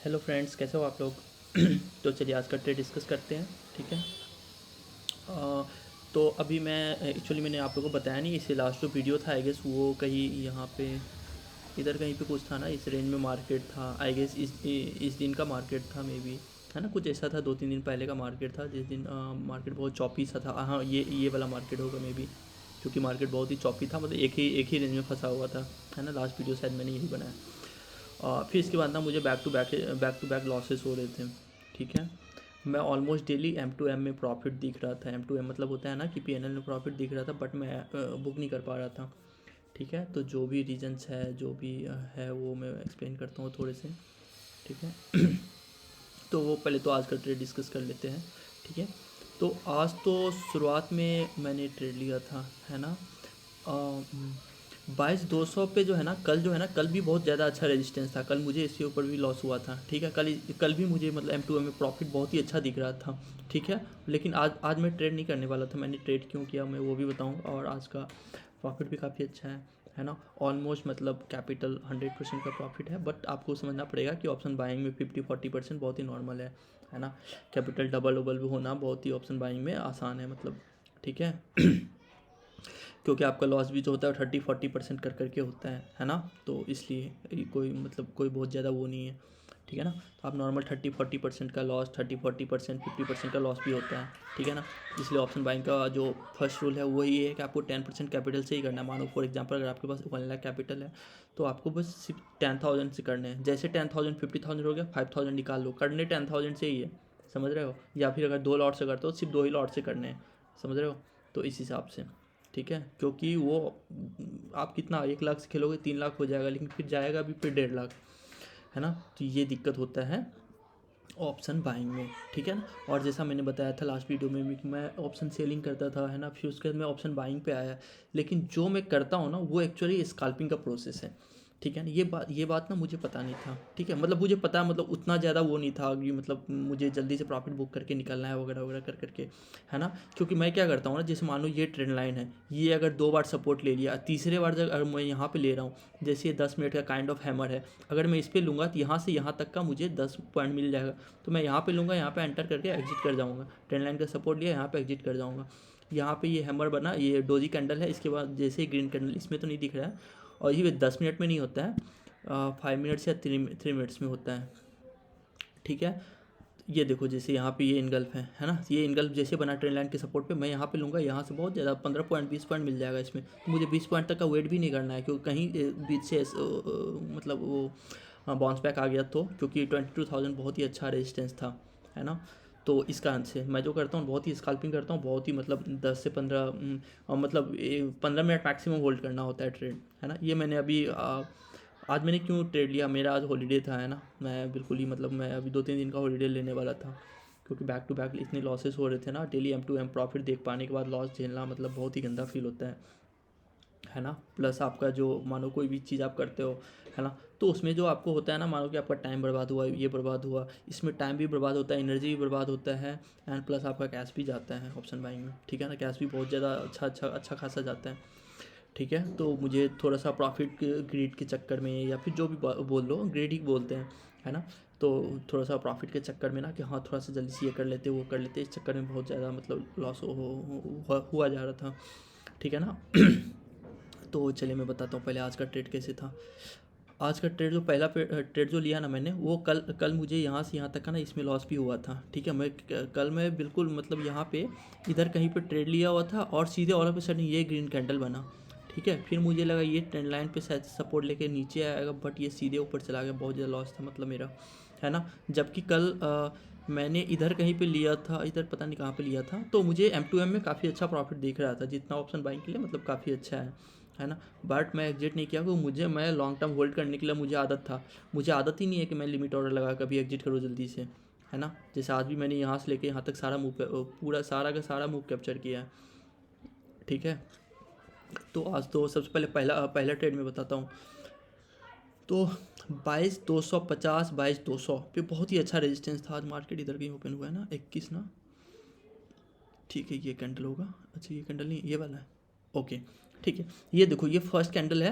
Hello friends, कैसे हो आप लोग। तो चलिए आज का ट्रेड डिस्कस करते हैं। ठीक है। अ, तो अभी मैंने आप लोगों को बताया नहीं, इससे लास्ट जो वीडियो था आई गेस वो कहीं यहाँ पे इधर कहीं पे कुछ था ना, इस रेंज में मार्केट था आई गेस। इस दिन का मार्केट था मे बी, है ना, कुछ ऐसा था। 2-3 दिन पहले का मार्केट था जिस दिन मार्केट बहुत चौपी सा था। हाँ, ये वाला मार्केट होगा मे बी, क्योंकि मार्केट बहुत ही चौपी था, मतलब एक ही रेंज में फंसा हुआ था, है ना। लास्ट वीडियो शायद मैंने यही बनाया। फिर इसके बाद ना मुझे बैक टू बैक लॉसेस हो रहे थे। ठीक है। मैं ऑलमोस्ट डेली M2M में प्रॉफिट दिख रहा था। M2M मतलब होता है ना कि PNL में प्रॉफिट दिख रहा था, बट मैं बुक नहीं कर पा रहा था। ठीक है। तो जो भी रीजंस है, जो भी है, वो मैं एक्सप्लेन करता हूँ थोड़े से। ठीक है। तो वो पहले तो आज का ट्रेड डिस्कस कर लेते हैं। ठीक है। तो आज तो शुरुआत में मैंने ट्रेड लिया था, है ना, 22,200 पे जो है ना, कल जो है ना, कल भी बहुत ज़्यादा अच्छा रेजिस्टेंस था। कल मुझे इसके ऊपर भी लॉस हुआ था। ठीक है। कल भी मुझे मतलब M2M में प्रॉफिट बहुत ही अच्छा दिख रहा था। ठीक है। लेकिन आज मैं ट्रेड नहीं करने वाला था। मैंने ट्रेड क्यों किया मैं वो भी बताऊँगा, और आज का प्रॉफिट भी काफ़ी अच्छा है ना। ऑलमोस्ट मतलब कैपिटल 100% का प्रॉफिट है, बट आपको समझना पड़ेगा कि ऑप्शन बाइंग में 50-40% बहुत ही नॉर्मल है ना। कैपिटल डबल डबल भी होना बहुत ही ऑप्शन बाइंग में आसान है, मतलब। ठीक है। क्योंकि आपका लॉस भी जो होता है 30-40% कर करके होता है ना। तो इसलिए कोई मतलब कोई बहुत ज़्यादा वो नहीं है। ठीक है ना। तो आप नॉर्मल 30-40% का लॉस, 30-40%, 50% का लॉस भी होता है। ठीक है ना। इसलिए ऑप्शन बाइंग का जो फर्स्ट रूल है वो ये है कि आपको 10% कैपिटल से ही करना है। मानो फॉर एग्जांपल अगर आपके पास 1 लाख कैपिटल है, तो आपको बस सिर्फ 10,000 से करने हैं। जैसे 10,000 50,000 हो गया, 5,000 निकाल लो, करने 10,000 से ही है। समझ रहे हो। या फिर अगर 2 लॉट से करते हो, सिर्फ 2 ही लॉट से करने हैं। समझ रहे हो। तो इस हिसाब से। ठीक है। क्योंकि वो आप कितना 1 लाख से खेलोगे 3 लाख हो जाएगा, लेकिन फिर जाएगा भी फिर 1.5 लाख, है ना। तो ये दिक्कत होता है ऑप्शन बाइंग में। ठीक है ना। और जैसा मैंने बताया था लास्ट वीडियो में भी कि मैं ऑप्शन सेलिंग करता था, है ना, फिर उसके बाद मैं ऑप्शन बाइंग पे आया। लेकिन जो मैं करता हूँ ना वो एक्चुअली स्काल्पिंग का प्रोसेस है। ठीक है ना। ये बात ना मुझे पता नहीं था। ठीक है। मतलब मुझे पता, मतलब उतना ज़्यादा वो नहीं था कि मतलब मुझे जल्दी से प्रॉफिट बुक करके निकलना है वगैरह वगैरह कर करके, है ना। क्योंकि मैं क्या करता हूँ ना, जैसे मान लो ये ट्रेंड लाइन है, ये अगर 2 बार सपोर्ट ले लिया, तीसरे बार जब अगर मैं यहाँ पे ले रहा हूँ, जैसे ये 10 मिनट का काइंड ऑफ हैमर है, अगर मैं इस पर लूँगा तो यहाँ से यहाँ तक का मुझे 10 पॉइंट मिल जाएगा। तो मैं यहाँ पे लूँगा, यहाँ पे एंटर करके एग्जिट कर जाऊँगा। ट्रेंड लाइन का सपोर्ट लिया, यहाँ पे एग्जिट कर जाऊँगा। यहाँ पे ये हैमर बना, ये डोजी कैंडल है, इसके बाद जैसे ही ग्रीन कैंडल, इसमें तो नहीं दिख रहा है, और ये 10 मिनट में नहीं होता है, 5 मिनट्स या 3 मिनट्स में होता है। ठीक है। ये देखो जैसे यहाँ पे ये इनगल्फ है ना, ये इनगल्फ जैसे बना ट्रेंड लाइन के सपोर्ट पे, मैं यहाँ पे लूँगा, यहाँ से बहुत ज़्यादा 15 पॉइंट 20 पॉइंट मिल जाएगा इसमें। तो मुझे 20 पॉइंट तक का वेट भी नहीं करना है, क्योंकि कहीं बीच से मतलब वो बाउंस बैक आ गया, तो क्योंकि 22,000 बहुत ही अच्छा रेजिस्टेंस था, है ना। तो इस कारण से मैं जो करता हूँ बहुत ही स्काल्पिंग करता हूँ, बहुत ही मतलब 10 से 15 मतलब 15 मिनट मैक्सिमम होल्ड करना होता है ट्रेड, है ना। ये मैंने अभी आज मैंने क्यों ट्रेड लिया, मेरा आज हॉलीडे था, है ना। मैं बिल्कुल ही मतलब मैं अभी 2-3 दिन का हॉलीडे लेने वाला था, क्योंकि बैक टू बैक इतने लॉसेस हो रहे थे ना। डेली M2M प्रॉफिट देख पाने के बाद लॉस झेलना मतलब बहुत ही गंदा फील होता है ना। प्लस आपका जो मानो कोई भी चीज़ आप करते हो, है ना, तो उसमें जो आपको होता है ना, मानो कि आपका टाइम बर्बाद हुआ, ये बर्बाद हुआ, इसमें टाइम भी बर्बाद होता है, एनर्जी भी बर्बाद होता है, एंड प्लस आपका कैश भी जाता है ऑप्शन बाइंग में। ठीक है ना। कैश भी बहुत ज़्यादा अच्छा खासा जाता है। ठीक है। तो मुझे थोड़ा सा प्रॉफिट ग्रीड के चक्कर में, या फिर जो भी बोल लो, ग्रेड ही बोलते हैं, है ना। तो थोड़ा सा प्रॉफिट के चक्कर में ना, कि हाँ थोड़ा सा जल्दी से ये कर लेते वो कर लेते, इस चक्कर में बहुत ज़्यादा मतलब लॉस हुआ जा रहा था। ठीक है ना। तो चलिए मैं बताता हूँ पहले आज का ट्रेड कैसे था। आज का ट्रेड जो पहला ट्रेड जो लिया ना मैंने, वो कल मुझे यहाँ से यहाँ तक का ना, इसमें लॉस भी हुआ था। ठीक है। कल मैं बिल्कुल मतलब यहाँ पे इधर कहीं पे ट्रेड लिया हुआ था, और सीधे ऑल ऑफ अ सडन ये ग्रीन कैंडल बना। ठीक है। फिर मुझे लगा ये ट्रेंड लाइन पे शायद सपोर्ट लेके नीचे आएगा, बट ये सीधे ऊपर चला गया। बहुत ज़्यादा लॉस था मतलब मेरा, है ना। जबकि कल मैंने इधर कहीं पे लिया था, इधर पता नहीं कहाँ पे लिया था, तो मुझे M2M में काफ़ी अच्छा प्रॉफिट दिख रहा था, जितना ऑप्शन बाइंग के लिए मतलब काफ़ी अच्छा है ना। बट मैं एग्जिट नहीं किया, क्योंकि मैं लॉन्ग टर्म होल्ड करने के लिए मुझे आदत था। मुझे आदत ही नहीं है कि मैं लिमिट ऑर्डर लगा कभी एग्जिट करूँ जल्दी से, है ना। जैसे आज भी मैंने यहाँ से लेके यहाँ तक सारा मूव, पूरा सारा का सारा मूव कैप्चर किया है। ठीक है। तो आज तो सबसे पहले पहला ट्रेड में बताता हूँ। तो 22,250, 22,200 पे बहुत ही अच्छा रेजिस्टेंस था। आज मार्केट इधर कहीं ओपन हुआ है ना, 21 ना। ठीक है। ये कैंडल होगा, अच्छा ये कैंडल नहीं, ये वाला है। ओके। ठीक है। ये देखो ये फर्स्ट कैंडल है,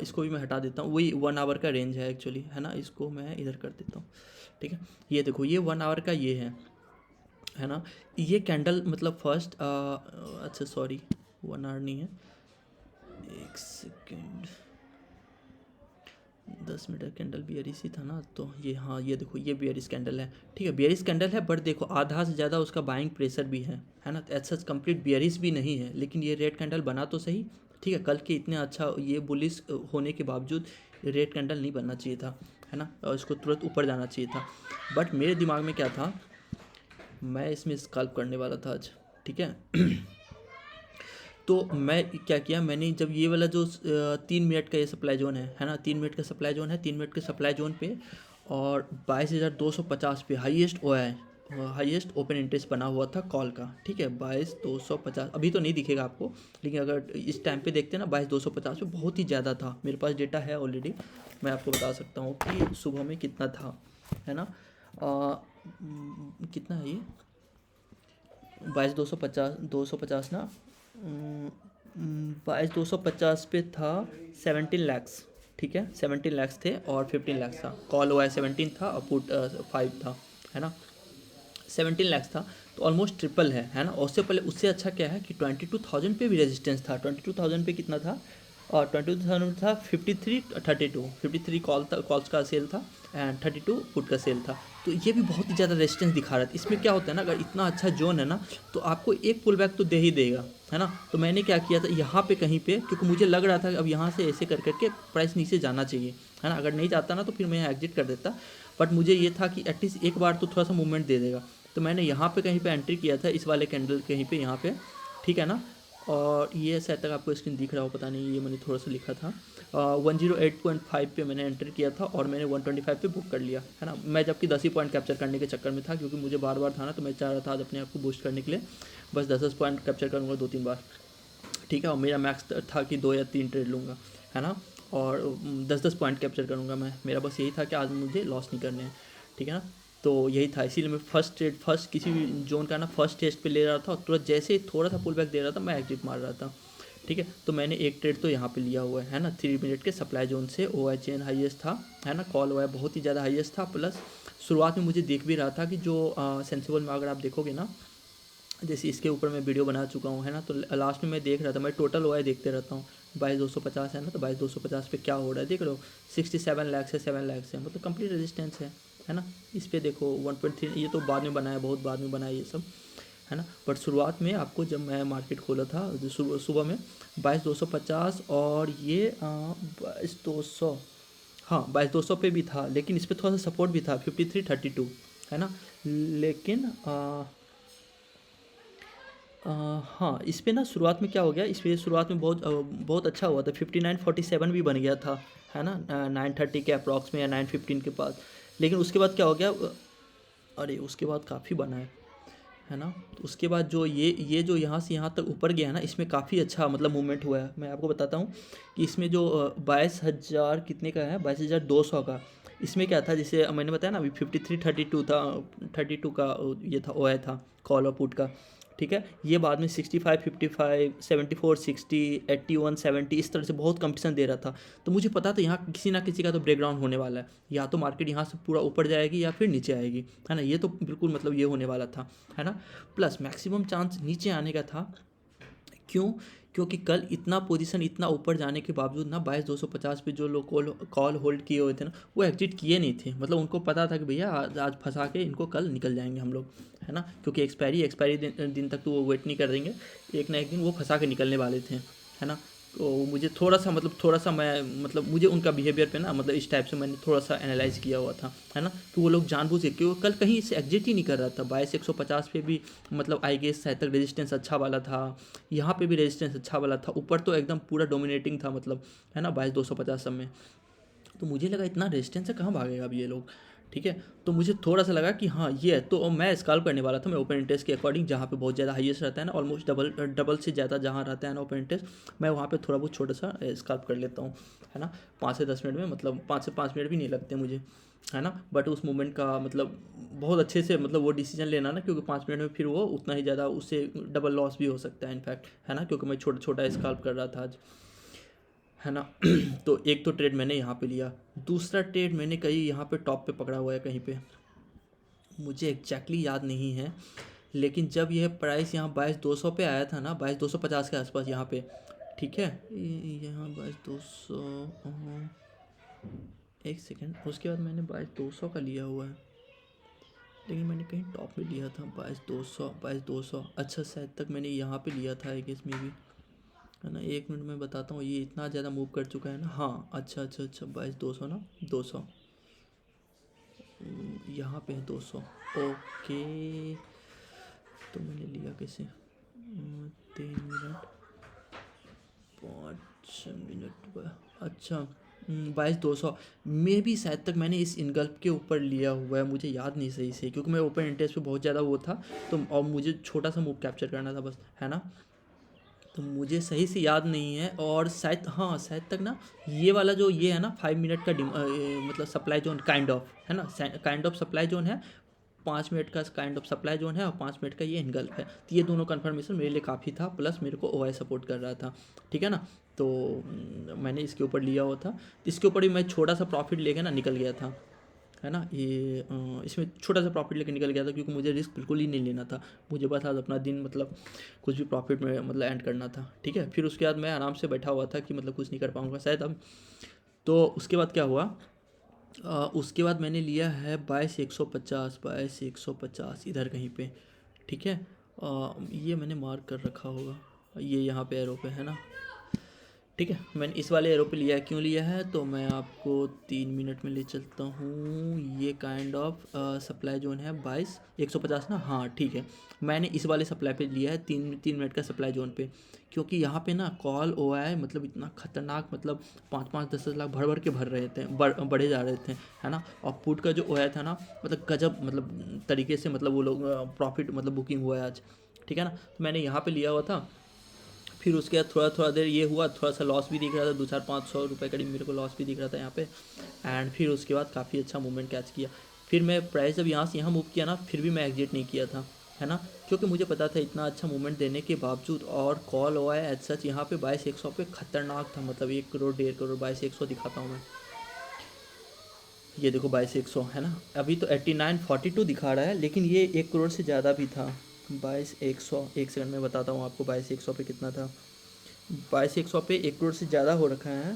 इसको भी मैं हटा देता हूँ, वही 1 आवर का रेंज है एक्चुअली, है ना, इसको मैं इधर कर देता हूँ। ठीक है, ये देखो ये 1 आवर का ये है ना। ये कैंडल मतलब फर्स्ट, अच्छा सॉरी 1 आवर नहीं है, एक सेकेंड, 10 मीटर कैंडल बियरिश ही था ना, तो ये हाँ ये देखो ये बियरिश कैंडल है। ठीक है, बियरिश कैंडल है, बट देखो आधा से ज़्यादा उसका बाइंग प्रेशर भी है ना, ऐसा कंप्लीट बियरिश भी नहीं है, लेकिन ये रेड कैंडल बना तो सही। ठीक है, कल के इतने अच्छा ये बुलिश होने के बावजूद रेड कैंडल नहीं बनना चाहिए था, है ना, और इसको तुरंत ऊपर जाना चाहिए था। बट मेरे दिमाग में क्या था, मैं इसमें स्कैल्प करने वाला था आज। ठीक है तो मैं क्या किया, मैंने जब ये वाला जो 3 मिनट का ये सप्लाई जोन है ना, 3 मिनट का सप्लाई जोन है, 3 मिनट के सप्लाई जोन पे और 22,250 पे हाईएस्ट ओया है, हाईएस्ट ओपन इंटरेस्ट बना हुआ था कॉल का। ठीक है, 22,250 अभी तो नहीं दिखेगा आपको, लेकिन अगर इस टाइम पे देखते हैं ना 22,250 पे बहुत ही ज़्यादा था। मेरे पास डेटा है ऑलरेडी, मैं आपको बता सकता हूँ कि सुबह में कितना था, है ना। कितना है ये 22,250 ना, 22,250 पे था 17 लैक्स। ठीक है, 17 लैक्स थे और 15 लैक्स था, कॉल हुआ है 17 था और पुट 5 था, है ना, 17 लैक्स था, तो ऑलमोस्ट ट्रिपल है ना। और उससे पहले उससे अच्छा क्या है कि 22,000 पे भी रेजिस्टेंस था। 22,000 पे कितना था, और 22,000 था 53 कॉल्स का सेल था एंड 32 पुट का सेल था। तो ये भी बहुत ही ज़्यादा रेजिस्टेंस दिखा रहा था। इसमें क्या होता है ना, अगर इतना अच्छा जोन है ना तो आपको एक पुल बैक तो दे ही देगा, है ना। तो मैंने क्या किया था यहाँ पे कहीं पे, क्योंकि मुझे लग रहा था कि अब यहाँ से ऐसे कर करके प्राइस नीचे जाना चाहिए, है ना। अगर नहीं जाता ना तो फिर मैं यहाँ एग्जिट कर देता, बट मुझे ये था कि एटलीस्ट एक बार तो थोड़ा सा मूवमेंट दे देगा। तो मैंने यहाँ पे कहीं पे एंट्री किया था, इस वाले कैंडल कहीं पे यहाँ पे, ठीक है ना। और ये शायद तक आपको स्क्रीन दिख रहा हो, पता नहीं, ये मैंने थोड़ा सा लिखा था 108.5 पे मैंने एंटर किया था और मैंने 125 पे बुक कर लिया, है ना। मैं जबकि 10 ही पॉइंट कैप्चर करने के चक्कर में था, क्योंकि मुझे बार बार था ना, तो मैं चाह रहा था आज अपने आप को बूस्ट करने के लिए बस 10 पॉइंट कैप्चर करूँगा 2-3 बार। ठीक है, और मेरा मैक्स था कि 2 या 3 ट्रेड लूँगा, है ना, और 10-10 पॉइंट कैप्चर करूँगा मैं। मेरा बस यही था कि आज मुझे लॉस नहीं करने हैं, ठीक है ना। तो यही था, इसीलिए मैं फर्स्ट किसी भी जोन का ना फर्स्ट टेस्ट पे ले रहा था, और तुरंत जैसे ही थोड़ा सा पुल बैक दे रहा था मैं एग्जिट मार रहा था। ठीक है, तो मैंने एक ट्रेड तो यहाँ पे लिया हुआ है ना, 3 मिनट के सप्लाई जोन से। ओ आई चेन हाइएस्ट था, है ना, कॉल हुआ है बहुत ही ज़्यादा हाइएस्ट था। प्लस शुरुआत में मुझे देख भी रहा था कि जो सेंसिबल में अगर आप देखोगे ना, जैसे इसके ऊपर मैं वीडियो बना चुका हूँ, है ना, तो लास्ट में मैं देख रहा था, मैं टोटल ओआई देखते रहता हूँ। 22,250 है ना, तो 22,250 पे क्या हो रहा है देख लो, 67 लैक्स है, 7 लैक्स है, मतलब कंप्लीट रेजिस्टेंस है ना। इस पर देखो 1.3, ये तो बाद में बनाया, बहुत बाद में बनाया ये सब, है ना। बट शुरुआत में आपको जब मैं मार्केट खोला था सुबह में 22,250 और ये 22,200, हाँ 22,200 पे भी था, लेकिन इस पर थोड़ा सा सपोर्ट भी था 53.32, है ना। लेकिन हाँ, इस पे ना शुरुआत में क्या हो गया, इस पे शुरुआत में बहुत अच्छा हुआ था, 59.47 भी बन गया था, है ना, 9:30 के अप्रॉक्स में या 9:15 के पास। लेकिन उसके बाद क्या हो गया, अरे उसके बाद काफ़ी बना है ना। तो उसके बाद जो ये जो यहाँ से यहाँ तक ऊपर गया है ना, इसमें काफ़ी अच्छा मतलब मूवमेंट हुआ है। मैं आपको बताता हूँ कि इसमें जो 22,000 कितने का है, 22,200 का, इसमें क्या था, जैसे मैंने बताया ना अभी 53.32 था, 32 का ये था, ओआई था कॉल और पुट का। ठीक है, ये बाद में 65, 55, 74, 60, 81, 70 इस तरह से बहुत कंपटीशन दे रहा था। तो मुझे पता था यहाँ किसी ना किसी का तो ब्रेकडाउन होने वाला है, या तो मार्केट यहाँ से पूरा ऊपर जाएगी या फिर नीचे आएगी, है ना। ये तो बिल्कुल मतलब ये होने वाला था, है ना। प्लस मैक्सिमम चांस नीचे आने का था, क्यों, क्योंकि कल इतना पोजीशन इतना ऊपर जाने के बावजूद ना 22,250 पे जो लोग कॉल होल्ड किए हुए थे ना, वो एग्जिट किए नहीं थे। मतलब उनको पता था कि भैया आज फंसा के इनको कल निकल जाएंगे हम लोग, है ना, क्योंकि एक्सपायरी दिन तक तो वो वेट नहीं कर देंगे, एक ना एक दिन वो फंसा के निकलने वाले थे, है ना। तो मुझे थोड़ा सा मैं मतलब मुझे उनका बिहेवियर पे ना मतलब इस टाइप से मैंने थोड़ा सा एनालाइज किया हुआ था, है ना। तो वो लोग जानबूझ के, क्योंकि कल कहीं से एग्जिट ही नहीं कर रहा था। 22,150 पे भी मतलब आई गेस शायद तक रेजिस्टेंस अच्छा वाला था, यहाँ पे भी रेजिस्टेंस अच्छा वाला था, ऊपर तो एकदम पूरा डोमिनेटिंग था, मतलब, है ना, 22,250 सब में। तो मुझे लगा इतना रेजिस्टेंस से कहाँ भागेगा अब ये लोग, ठीक है। तो मुझे थोड़ा सा लगा कि हाँ ये है, तो मैं स्कैल्प करने वाला था। मैं ओपन इंटरेस्ट के अकॉर्डिंग, जहाँ पे बहुत ज़्यादा हाईएस्ट रहता है ना, ऑलमोस्ट डबल से ज़्यादा जहाँ रहता है ना ओपन इंटरेस्ट, मैं वहाँ पे थोड़ा बहुत छोटा सा स्कैल्प कर लेता हूँ, है ना। 5 से 10 मिनट में, मतलब 5 से 5 मिनट भी नहीं लगते मुझे, है ना। बट उस मोमेंट का मतलब बहुत अच्छे से मतलब वो डिसीजन लेना ना, क्योंकि 5 मिनट में फिर वो उतना ही ज़्यादा, उससे डबल लॉस भी हो सकता है इनफैक्ट, है ना, क्योंकि मैं छोटा छोटा स्काल्प कर रहा था आज, है ना। तो एक तो ट्रेड मैंने यहाँ पे लिया, दूसरा ट्रेड मैंने कहीं यहाँ पे टॉप पे पकड़ा हुआ है कहीं पे, मुझे एग्जैक्टली याद नहीं है, लेकिन जब यह प्राइस यहाँ 22,200 पे आया था ना, 22,250 के आसपास यहाँ पे, ठीक है, यहाँ 22,200, एक सेकेंड, उसके बाद मैंने 22,200 का लिया हुआ है, लेकिन मैंने कहीं टॉप में लिया था 22,200, अच्छा शायद तक मैंने यहाँ पे लिया था आई गेस में भी, है ना। 1 मिनट में बताता हूँ, ये इतना ज़्यादा मूव कर चुका है ना। हाँ अच्छा अच्छा अच्छा, 22,200 ना, 200 यहाँ पे है 200, ओके। तो मैंने लिया कैसे, 3 मिनट 5 मिनट, अच्छा 22,200 में भी शायद तक मैंने इस इनगल्फ के ऊपर लिया हुआ है, मुझे याद नहीं सही से, क्योंकि मैं ओपन इंटरेस्ट पे बहुत ज़्यादा वो था, तो और मुझे छोटा सा मूव कैप्चर करना था बस, है ना। तो मुझे सही से याद नहीं है, और शायद हाँ शायद तक ना ये वाला जो ये है ना 5 मिनट का मतलब सप्लाई जोन काइंड ऑफ, है ना, काइंड ऑफ सप्लाई जोन है, 5 मिनट का काइंड ऑफ सप्लाई जोन है, और 5 मिनट का ये इनगल्फ है, तो ये दोनों कन्फर्मेशन मेरे लिए काफ़ी था, प्लस मेरे को ओआई सपोर्ट कर रहा था, ठीक है ना। तो मैंने इसके ऊपर लिया हुआ था, इसके ऊपर ही मैं छोटा सा प्रॉफिट लेके ना निकल गया था, है ना। ये इसमें छोटा सा प्रॉफिट लेके निकल गया था, क्योंकि मुझे रिस्क बिल्कुल ही नहीं लेना था, मुझे बस आज अपना दिन मतलब कुछ भी प्रॉफिट में मतलब एंड करना था, ठीक है। फिर उसके बाद मैं आराम से बैठा हुआ था कि मतलब कुछ नहीं कर पाऊँगा शायद अब। तो उसके बाद क्या हुआ, उसके बाद मैंने लिया है 22,150, 22,150 इधर कहीं पे, ठीक है। ये मैंने मार्क कर रखा होगा, ये यहाँ पे एरो पे, है ना, ठीक है। मैंने इस वाले एरो पे लिया है, क्यों लिया है तो मैं आपको 3 मिनट में ले चलता हूँ। ये काइंड ऑफ सप्लाई जोन है 22,150 ना, हाँ ठीक है। मैंने इस वाले सप्लाई पे लिया है, 3 मिनट का सप्लाई जोन पे, क्योंकि यहाँ पे ना कॉल ओआई मतलब इतना खतरनाक, मतलब 5-5 10-10 लाख भर भर के भर रहे थे, बढ़े जा रहे थे, है ना। और पुट का जो ओआई था ना, मतलब गजब मतलब तरीके से मतलब वो लोग प्रॉफिट मतलब बुकिंग हुआ है आज, ठीक है ना। तो मैंने यहाँ पे लिया हुआ था, फिर उसके बाद थोड़ा थोड़ा देर ये हुआ, थोड़ा सा लॉस भी दिख रहा था, 200-400 रुपये करीब मेरे को लॉस भी दिख रहा था यहाँ पे, एंड फिर उसके बाद काफ़ी अच्छा मूवमेंट कैच किया। फिर मैं प्राइस जब यहाँ से यहाँ मूव किया ना, फिर भी मैं एग्जिट नहीं किया था, है ना, क्योंकि मुझे पता था इतना अच्छा मूवमेंट देने के बावजूद, और कॉल हुआ है एज सच यहाँ पे 22,100 पे खतरनाक था, मतलब 1 करोड़ 1.5 करोड़, 22,100 दिखाता हूँ मैं, ये देखो 22,100, है ना। अभी तो 89.42 दिखा रहा है, लेकिन ये 1 करोड़ से ज़्यादा भी था। 22,100, एक सेकंड में बताता हूँ आपको 22,100 पे कितना था। 22,100 पे 1 करोड़ से ज़्यादा हो रखा है।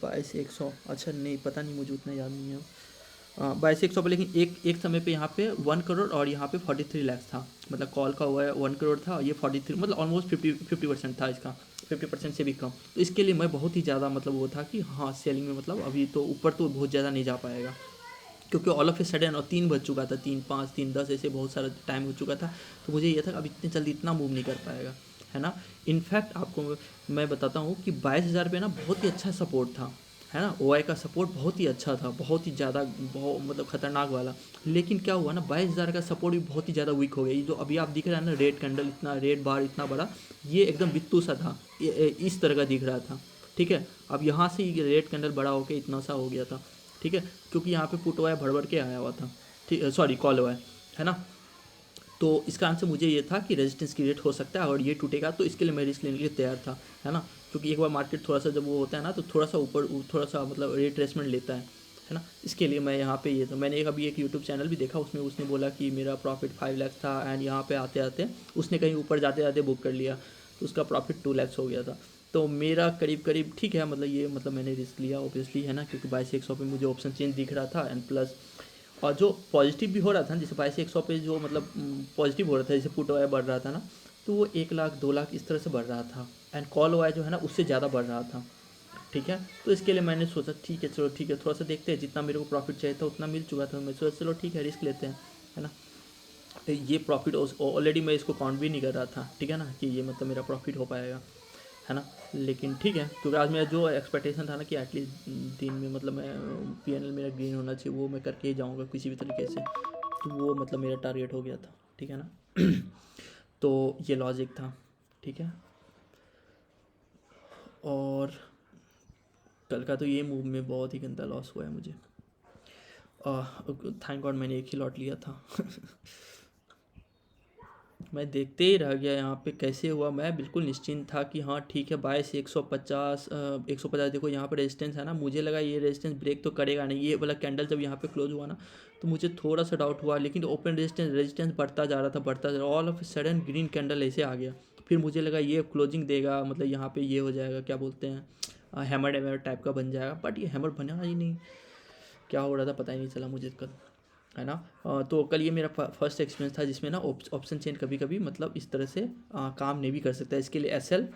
22,100, अच्छा नहीं पता नहीं, मुझे उतना याद नहीं है। 22,100 पे, लेकिन एक समय पे यहाँ पे 1 करोड़ और यहाँ पे 43 लाख था, मतलब कॉल का हुआ है 1 करोड़ था, और ये 43, मतलब ऑलमोस्ट 50% था इसका, 50% से भी कम। तो इसके लिए मैं बहुत ही ज़्यादा मतलब वो था कि हाँ सेलिंग में, मतलब अभी तो ऊपर तो बहुत ज़्यादा नहीं जा पाएगा, क्योंकि ऑल ऑफ ए सडन और 3 बज चुका था, 3:05 3:10 ऐसे बहुत सारा टाइम हो चुका था। तो मुझे ये था कि अब इतनी जल्दी इतना मूव नहीं कर पाएगा, है ना। इनफैक्ट आपको मैं बताता हूँ कि 22,000 पे ना बहुत ही अच्छा सपोर्ट था, है ना। ओआई का सपोर्ट बहुत ही अच्छा था, बहुत ही ज़्यादा, बहुत मतलब खतरनाक वाला। लेकिन क्या हुआ ना, 22,000 का सपोर्ट भी बहुत ही ज़्यादा वीक हो गया। ये जो अभी आप दिख रहा है ना रेड कैंडल, इतना रेड बार इतना बड़ा, ये एकदम बित्तू सा था, इस तरह का दिख रहा था, ठीक है। अब यहाँ से ही रेड कैंडल बड़ा होकर इतना सा हो गया था, ठीक है, क्योंकि यहाँ पे पुट हुआ है भर भर के आया हुआ था, ठीक, सॉरी कॉल हुआ है ना। तो इसका आंसर मुझे ये था कि रेजिस्टेंस क्रिएट हो सकता है, और ये टूटेगा, तो इसके लिए मैं रिस्क लेने के लिए तैयार था, है ना। क्योंकि एक बार मार्केट थोड़ा सा जब वो होता है ना, तो थोड़ा सा ऊपर थोड़ा सा मतलब रिट्रेसमेंट लेता है ना। इसके लिए मैं यहाँ पे ये था, मैंने अभी एक यूट्यूब चैनल भी देखा, उसमें उसने बोला कि मेरा प्रॉफिट 5 लाख था, एंड यहाँ पे आते आते उसने कहीं ऊपर जाते जाते बुक कर लिया, तो उसका प्रॉफिट 2 लाख हो गया था। तो मेरा करीब करीब ठीक है, मतलब ये मतलब मैंने रिस्क लिया ऑब्वियसली, है ना, क्योंकि 22,100 पे मुझे ऑप्शन चेंज दिख रहा था, एंड प्लस और जो पॉजिटिव भी हो रहा था, जैसे 22,100 पे जो मतलब पॉजिटिव हो रहा था, जैसे पुट ओआई बढ़ रहा था ना, तो वो 1 लाख 2 लाख इस तरह से बढ़ रहा था, एंड कॉल ओआई जो है ना उससे ज़्यादा बढ़ रहा था, ठीक है। तो इसके लिए मैंने सोचा ठीक है, चलो ठीक है, थोड़ा सा देखते हैं, जितना मेरे को प्रॉफिट चाहिए था उतना मिल चुका था, मैं सोचा चलो ठीक है रिस्क लेते हैं, है ना। तो ये प्रॉफिट ऑलरेडी मैं इसको काउंट भी नहीं कर रहा था, ठीक है ना, कि ये मतलब मेरा प्रॉफिट हो पाएगा, है ना। लेकिन ठीक है, क्योंकि आज मेरा जो एक्सपेक्टेशन था ना कि एटलीस्ट दिन में मतलब मैं पीएनएल मेरा ग्रीन होना चाहिए, वो मैं करके ही जाऊँगा किसी भी तरीके से, तो वो मतलब मेरा टारगेट हो गया था, ठीक है ना। तो ये लॉजिक था, ठीक है। और कल का तो ये मूव में बहुत ही गंदा लॉस हुआ है मुझे, थैंक गॉड मैंने एक ही लॉट लिया था। मैं देखते ही रह गया यहाँ पे कैसे हुआ। मैं बिल्कुल निश्चिंत था कि हाँ ठीक है, बाय से 150 150 देखो यहाँ पे रेजिस्टेंस है ना, मुझे लगा ये रेजिस्टेंस ब्रेक तो करेगा नहीं। ये वाला कैंडल जब यहाँ पे क्लोज हुआ ना तो मुझे थोड़ा सा डाउट हुआ, लेकिन ओपन रेजिस्टेंस बढ़ता जा रहा था, बढ़ता जा रहा, all of sudden green candle ऐसे आ गया। फिर मुझे लगा ये क्लोजिंग देगा, मतलब यहाँ पे ये हो जाएगा, क्या बोलते हैं, हैमर टाइप का बन जाएगा, बट ये हैमर बना ही नहीं। क्या हो रहा था पता ही नहीं चला मुझे कल, है ना। तो कल ये मेरा फर्स्ट एक्सपीरियंस था जिसमें ना ऑप्शन चेन कभी कभी मतलब इस तरह से काम नहीं भी कर सकता। इसके लिए एसएल,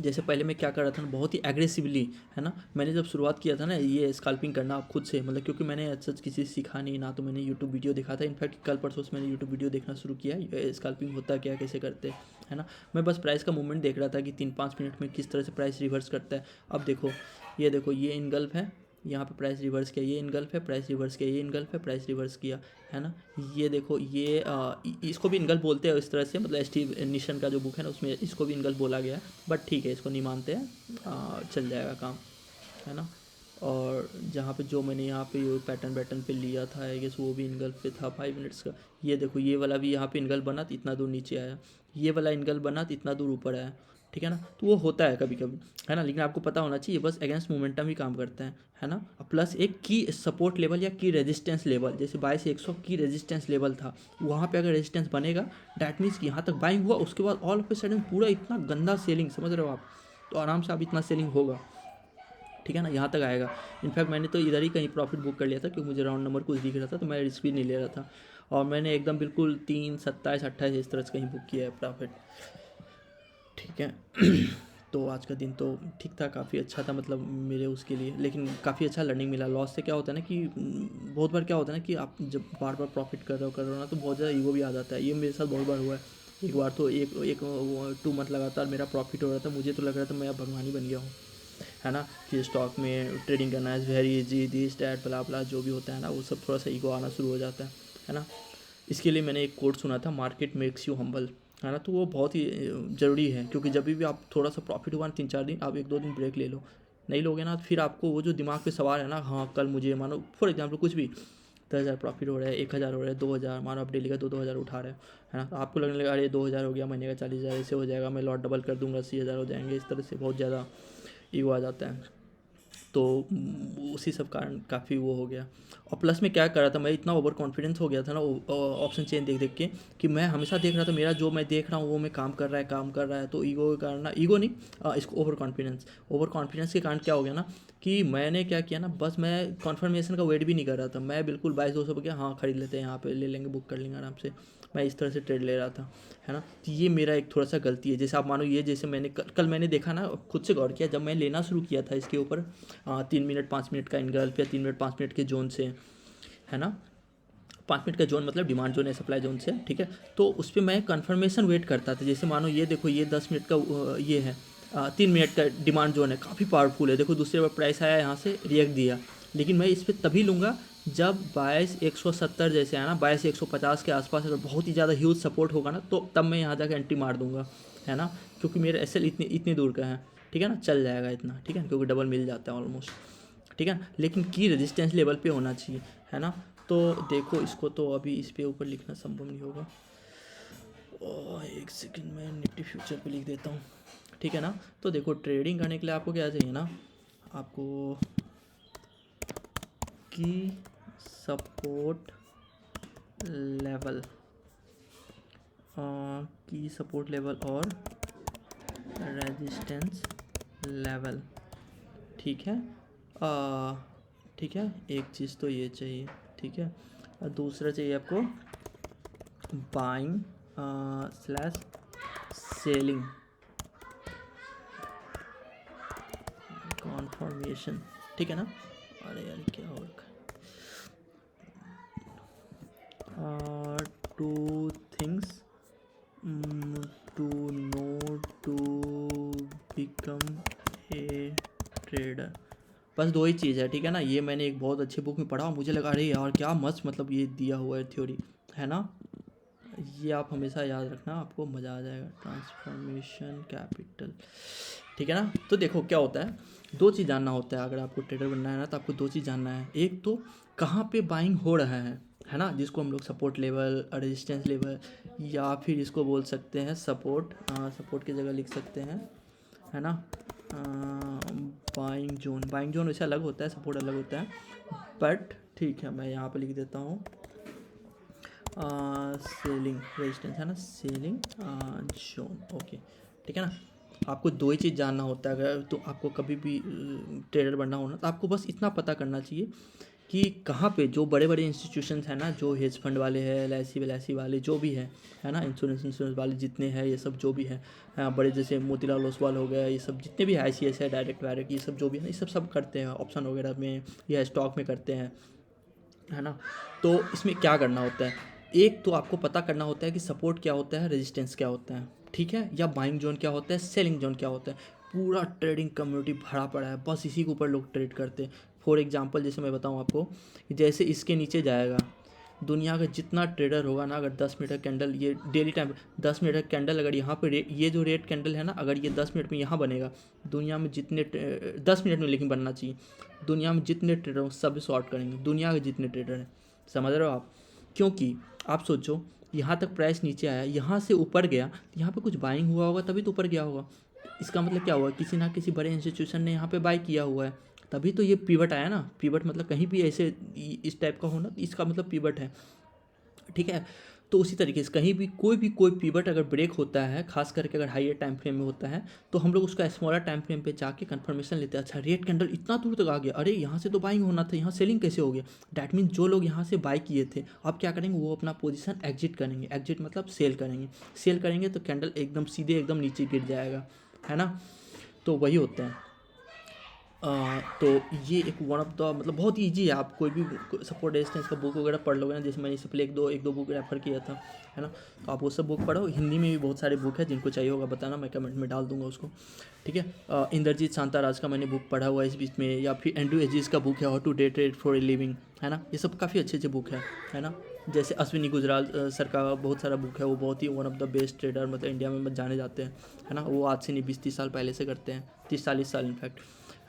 जैसे पहले मैं क्या कर रहा था ना, बहुत ही एग्रेसिवली, है ना। मैंने जब शुरुआत किया था ना ये स्कैल्पिंग करना खुद से, मतलब क्योंकि मैंने सच किसी से सीखा नहीं ना, तो मैंने यूट्यूब वीडियो देखा था। इनफैक्ट कल परसों से मैंने यूट्यूब वीडियो देखना शुरू किया, स्कैल्पिंग होता क्या, कैसे करते, है ना। मैं बस प्राइस का मूवमेंट देख रहा था कि 3-5 मिनट में किस तरह से प्राइस रिवर्स करता है। अब देखो ये इनगल्फ है, यहाँ पे प्राइस रिवर्स किया, ये इनगल्फ है, प्राइस रिवर्स किया, ये इनगल्फ है, प्राइस रिवर्स किया, है ना। ये देखो ये इसको भी इनगल्फ बोलते हैं इस तरह से, मतलब स्टीव निशन का जो बुक है ना उसमें इसको भी इनगल्फ बोला गया है, बट ठीक है इसको नहीं मानते हैं, चल जाएगा काम, है ना। और जहाँ पे जो मैंने यहाँ पे पैटर्न पे लिया था आई गेस वो भी इनगल्फ पे था 5 मिनट्स का। ये देखो ये वाला भी यहाँ पे इनगल्फ बना तो इतना दूर नीचे आया, ये वाला इनगल्फ बना तो इतना दूर ऊपर आया, ठीक है ना। तो वो होता है कभी कभी, है ना, लेकिन आपको पता होना चाहिए बस अगेंस्ट मोमेंटम ही काम करता है ना। प्लस एक की सपोर्ट लेवल या की रेजिस्टेंस लेवल, जैसे 2200 की रेजिस्टेंस लेवल था, वहाँ पे अगर रेजिस्टेंस बनेगा डैट मीन्स कि यहाँ तक बाइंग हुआ, उसके बाद ऑल ऑफ ए सडन पूरा इतना गंदा सेलिंग, समझ रहे हो आप, तो आराम से आप इतना सेलिंग होगा, ठीक है ना, यहाँ तक आएगा। इनफैक्ट मैंने तो इधर ही कहीं प्रॉफिट बुक कर लिया था क्योंकि मुझे राउंड नंबर कुछ दिख रहा था, तो मैं रिस्क भी नहीं ले रहा था, और मैंने एकदम बिल्कुल 3, 27, 28 इस तरह से कहीं बुक किया है प्रॉफिट, ठीक है। तो आज का दिन तो ठीक था, काफ़ी अच्छा था मतलब मेरे उसके लिए, लेकिन काफ़ी अच्छा लर्निंग मिला। लॉस से क्या होता है ना कि बहुत बार क्या होता है ना कि आप जब बार बार प्रॉफिट कर रहे हो ना तो बहुत ज़्यादा ईगो भी आ जाता है। ये मेरे साथ बहुत बार हुआ है। एक बार तो एक 2 मंथ लगातार मेरा प्रॉफिट हो रहा था, मुझे तो लग रहा था मैं अब भगवान ही बन गया हूँ, है ना, कि स्टॉक में ट्रेडिंग करना is very easy, this that blah blah जो भी होता है ना, वो सब थोड़ा सा ईगो आना शुरू हो जाता है ना। इसके लिए मैंने एक कोट सुना था, मार्केट मेक्स यू हम्बल, है ना, तो वो बहुत ही ज़रूरी है, क्योंकि जब भी आप थोड़ा सा प्रॉफिट हुआ 3-4 दिन, आप 1-2 दिन ब्रेक ले लो, नहीं लोगे ना तो फिर आपको वो जो दिमाग पे सवाल है ना, हाँ कल मुझे मानो फॉर एग्जाम्पल कुछ भी 10,000 प्रॉफिट हो रहा है, 1,000 हो रहा है, 2,000, मानो आप डेली का 2-2 हज़ार उठा रहे हो, है ना, तो आपको लगने लगा अरे 2,000 हो गया, महीने का 40,000 ऐसे हो जाएगा, मैं लॉट डबल कर दूंगा 80,000 हो जाएंगे, इस तरह से बहुत ज़्यादा ईगो आ जाता है। तो उसी सब कारण काफ़ी वो हो गया। और प्लस में क्या कर रहा था, मैं इतना ओवर कॉन्फिडेंस हो गया था ना ऑप्शन चेन देख देख के, कि मैं हमेशा देख रहा था मेरा जो मैं देख रहा हूँ वो मैं काम कर रहा है, तो ईगो के कारण ना, ईगो नहीं, इसको ओवर कॉन्फिडेंस के कारण क्या हो गया ना कि मैंने क्या किया ना, बस मैं कन्फर्मेशन का वेट भी नहीं कर रहा था, मैं बिल्कुल 2200 पे गया, हाँ खरीद लेते हैं यहाँ पे, ले लेंगे, बुक कर लेंगे आराम से, मैं इस तरह से ट्रेड ले रहा था, है ना। तो ये मेरा एक थोड़ा सा गलती है। जैसे आप मानो ये, जैसे मैंने कल मैंने देखा ना, खुद से गौर किया जब मैं लेना शुरू किया था इसके ऊपर 3 मिनट 5 मिनट का इनगल्फ या 3 मिनट 5 मिनट के जोन से, है ना, 5 मिनट का जोन मतलब डिमांड जोन है सप्लाई जोन से, ठीक है। तो उस पर मैं कन्फर्मेशन वेट करता था, जैसे मानो ये देखो ये 10 मिनट का ये है, 3 मिनट का डिमांड जोन है, काफ़ी पावरफुल है, देखो दूसरे बार प्राइस आया यहाँ से रिएक्ट दिया, लेकिन मैं इस पर तभी लूँगा जब 22,170 जैसे है ना, 22,150 के आसपास अगर बहुत ही ज़्यादा ह्यूज सपोर्ट होगा ना, तो तब मैं यहाँ जाकर एंट्री मार दूंगा, है ना, क्योंकि मेरा एसएल इतनी दूर का है, ठीक है ना, चल जाएगा इतना, ठीक है, क्योंकि डबल मिल जाता है ऑलमोस्ट, ठीक है, लेकिन की रेजिस्टेंस लेवल पे होना चाहिए, है ना। तो देखो इसको तो अभी इस पे ऊपर लिखना संभव नहीं होगा, एक सेकंड में निफ्टी फ्यूचर पे लिख देता हूँ, ठीक है ना। तो देखो ट्रेडिंग करने के लिए आपको क्या चाहिए ना, आपको की सपोर्ट लेवल, की सपोर्ट लेवल और रेजिस्टेंस लेवल, ठीक है, ठीक है, एक चीज़ तो ये चाहिए, ठीक है, और दूसरा चाहिए आपको बाइंग स्लैश सेलिंग कॉन्फर्मेशन, ठीक है ना। अरे यार क्या हो रखा है, 2 things to know to become a trader, बस 2 ही चीज़ है, ठीक है ना। ये मैंने एक बहुत अच्छे बुक में पढ़ा, मुझे लगा अरे यार क्या मस्त मतलब ये दिया हुआ है थ्योरी, है ना। ये आप हमेशा याद रखना, आपको मज़ा आ जाएगा। ट्रांसफॉर्मेशन कैपिटल, ठीक है ना। तो देखो क्या होता है, दो चीज़ जानना होता है अगर आपको ट्रेडर बनना है ना, तो आपको दो चीज़ जानना है। एक तो कहाँ पे बाइंग हो रहा है ना, जिसको हम लोग सपोर्ट लेवल, रेजिस्टेंस लेवल, या फिर इसको बोल सकते हैं सपोर्ट, सपोर्ट की जगह लिख सकते हैं, है ना, बाइंग जोन। बाइंग जोन वैसे अलग होता है, सपोर्ट अलग होता है, बट ठीक है मैं यहाँ पे लिख देता हूँ सेलिंग रेजिस्टेंस, है ना, सेलिंग जोन। ओके, ठीक है ना। आपको दो ही चीज़ जानना होता है अगर तो आपको कभी भी ट्रेडर बनना हो ना, तो आपको बस इतना पता करना चाहिए कि कहाँ पे जो बड़े बड़े इंस्टीट्यूशंस हैं ना, जो हेज फंड वाले हैं, एल आई सी वाले जो भी है ना, इंश्योरेंस वाले जितने हैं, ये सब जो भी है, बड़े जैसे मोतीलाल ओसवाल हो गया, ये सब जितने भी ICICI डायरेक्ट वायरेक्ट, ये सब जो भी है ना, ये सब करते हैं ऑप्शन वगैरह में या स्टॉक में करते हैं, है ना। तो इसमें क्या करना होता है, एक तो आपको पता करना होता है कि सपोर्ट क्या होता है, रेजिस्टेंस क्या होता है, ठीक है, या बाइंग जोन क्या होता है, सेलिंग जोन क्या होता है। पूरा ट्रेडिंग कम्युनिटी भरा पड़ा है, बस इसी के ऊपर लोग ट्रेड करते हैं। फॉर एग्जांपल जैसे मैं बताऊं आपको, जैसे इसके नीचे जाएगा, दुनिया का जितना ट्रेडर होगा ना, अगर 10 मिनट का कैंडल, ये डेली टाइम 10 मिनट का कैंडल, अगर यहाँ पे ये जो रेड कैंडल है ना, अगर ये 10 मिनट में यहाँ बनेगा, दुनिया में जितने 10 मिनट में लेकिन बनना चाहिए, दुनिया में जितने ट्रेडर हो सब शॉर्ट करेंगे, दुनिया के जितने ट्रेडर हैं, समझ रहे हो आप। क्योंकि आप सोचो, यहाँ तक प्राइस नीचे आया, यहाँ से ऊपर गया, तो यहाँ पे कुछ बाइंग हुआ होगा तभी तो ऊपर गया होगा। इसका मतलब क्या हुआ, किसी ना किसी बड़े इंस्टीट्यूशन ने यहाँ पे बाई किया हुआ है, तभी तो ये पिवट आया ना। पिवट मतलब कहीं भी ऐसे इस टाइप का होना, इसका मतलब पिवट है, ठीक है। तो उसी तरीके से कहीं भी कोई पिवट अगर ब्रेक होता है, खास करके अगर हाइयर टाइम फ्रेम में होता है, तो हम लोग उसका स्मॉलर टाइम फ्रेम पे जाके कंफर्मेशन लेते हैं, अच्छा रेड कैंडल इतना दूर तक आ गया, अरे यहाँ से तो बाइंग होना था, यहाँ सेलिंग कैसे हो गया। डैट मीन जो लोग यहाँ से बाई किए थे, अब क्या करेंगे, वो अपना पोजीशन एग्जिट करेंगे, एग्जिट मतलब सेल करेंगे। सेल करेंगे तो कैंडल एकदम सीधे एकदम नीचे गिर जाएगा, है ना। तो वही होता है। तो ये एक वन ऑफ द मतलब बहुत ईजी है, आप कोई भी सपोर्ट रेजिस्टेंस का बुक वगैरह पढ़ लोगे ना, जैसे मैंने इससे पहले एक दो बुक रेफर किया था, है ना, तो आप वो सब बुक पढ़ो। हिंदी में भी बहुत सारे बुक है, जिनको चाहिए होगा बताना, मैं कमेंट में डाल दूंगा उसको, ठीक है। इंद्रजीत शांताराज का मैंने बुक पढ़ा हुआ है इस बीच में, या फिर एंड्रू एजिस का बुक है how to day trade for a living, है ना, ये सब काफ़ी अच्छे अच्छे बुक है ना। जैसे अश्विनी गुजराल सर का बहुत सारा बुक है, वो बहुत ही one of the best trader मतलब इंडिया में जाने जाते हैं, है ना। वो आज से नहीं 20-30 साल पहले से करते हैं, 30-40 साल इनफैक्ट,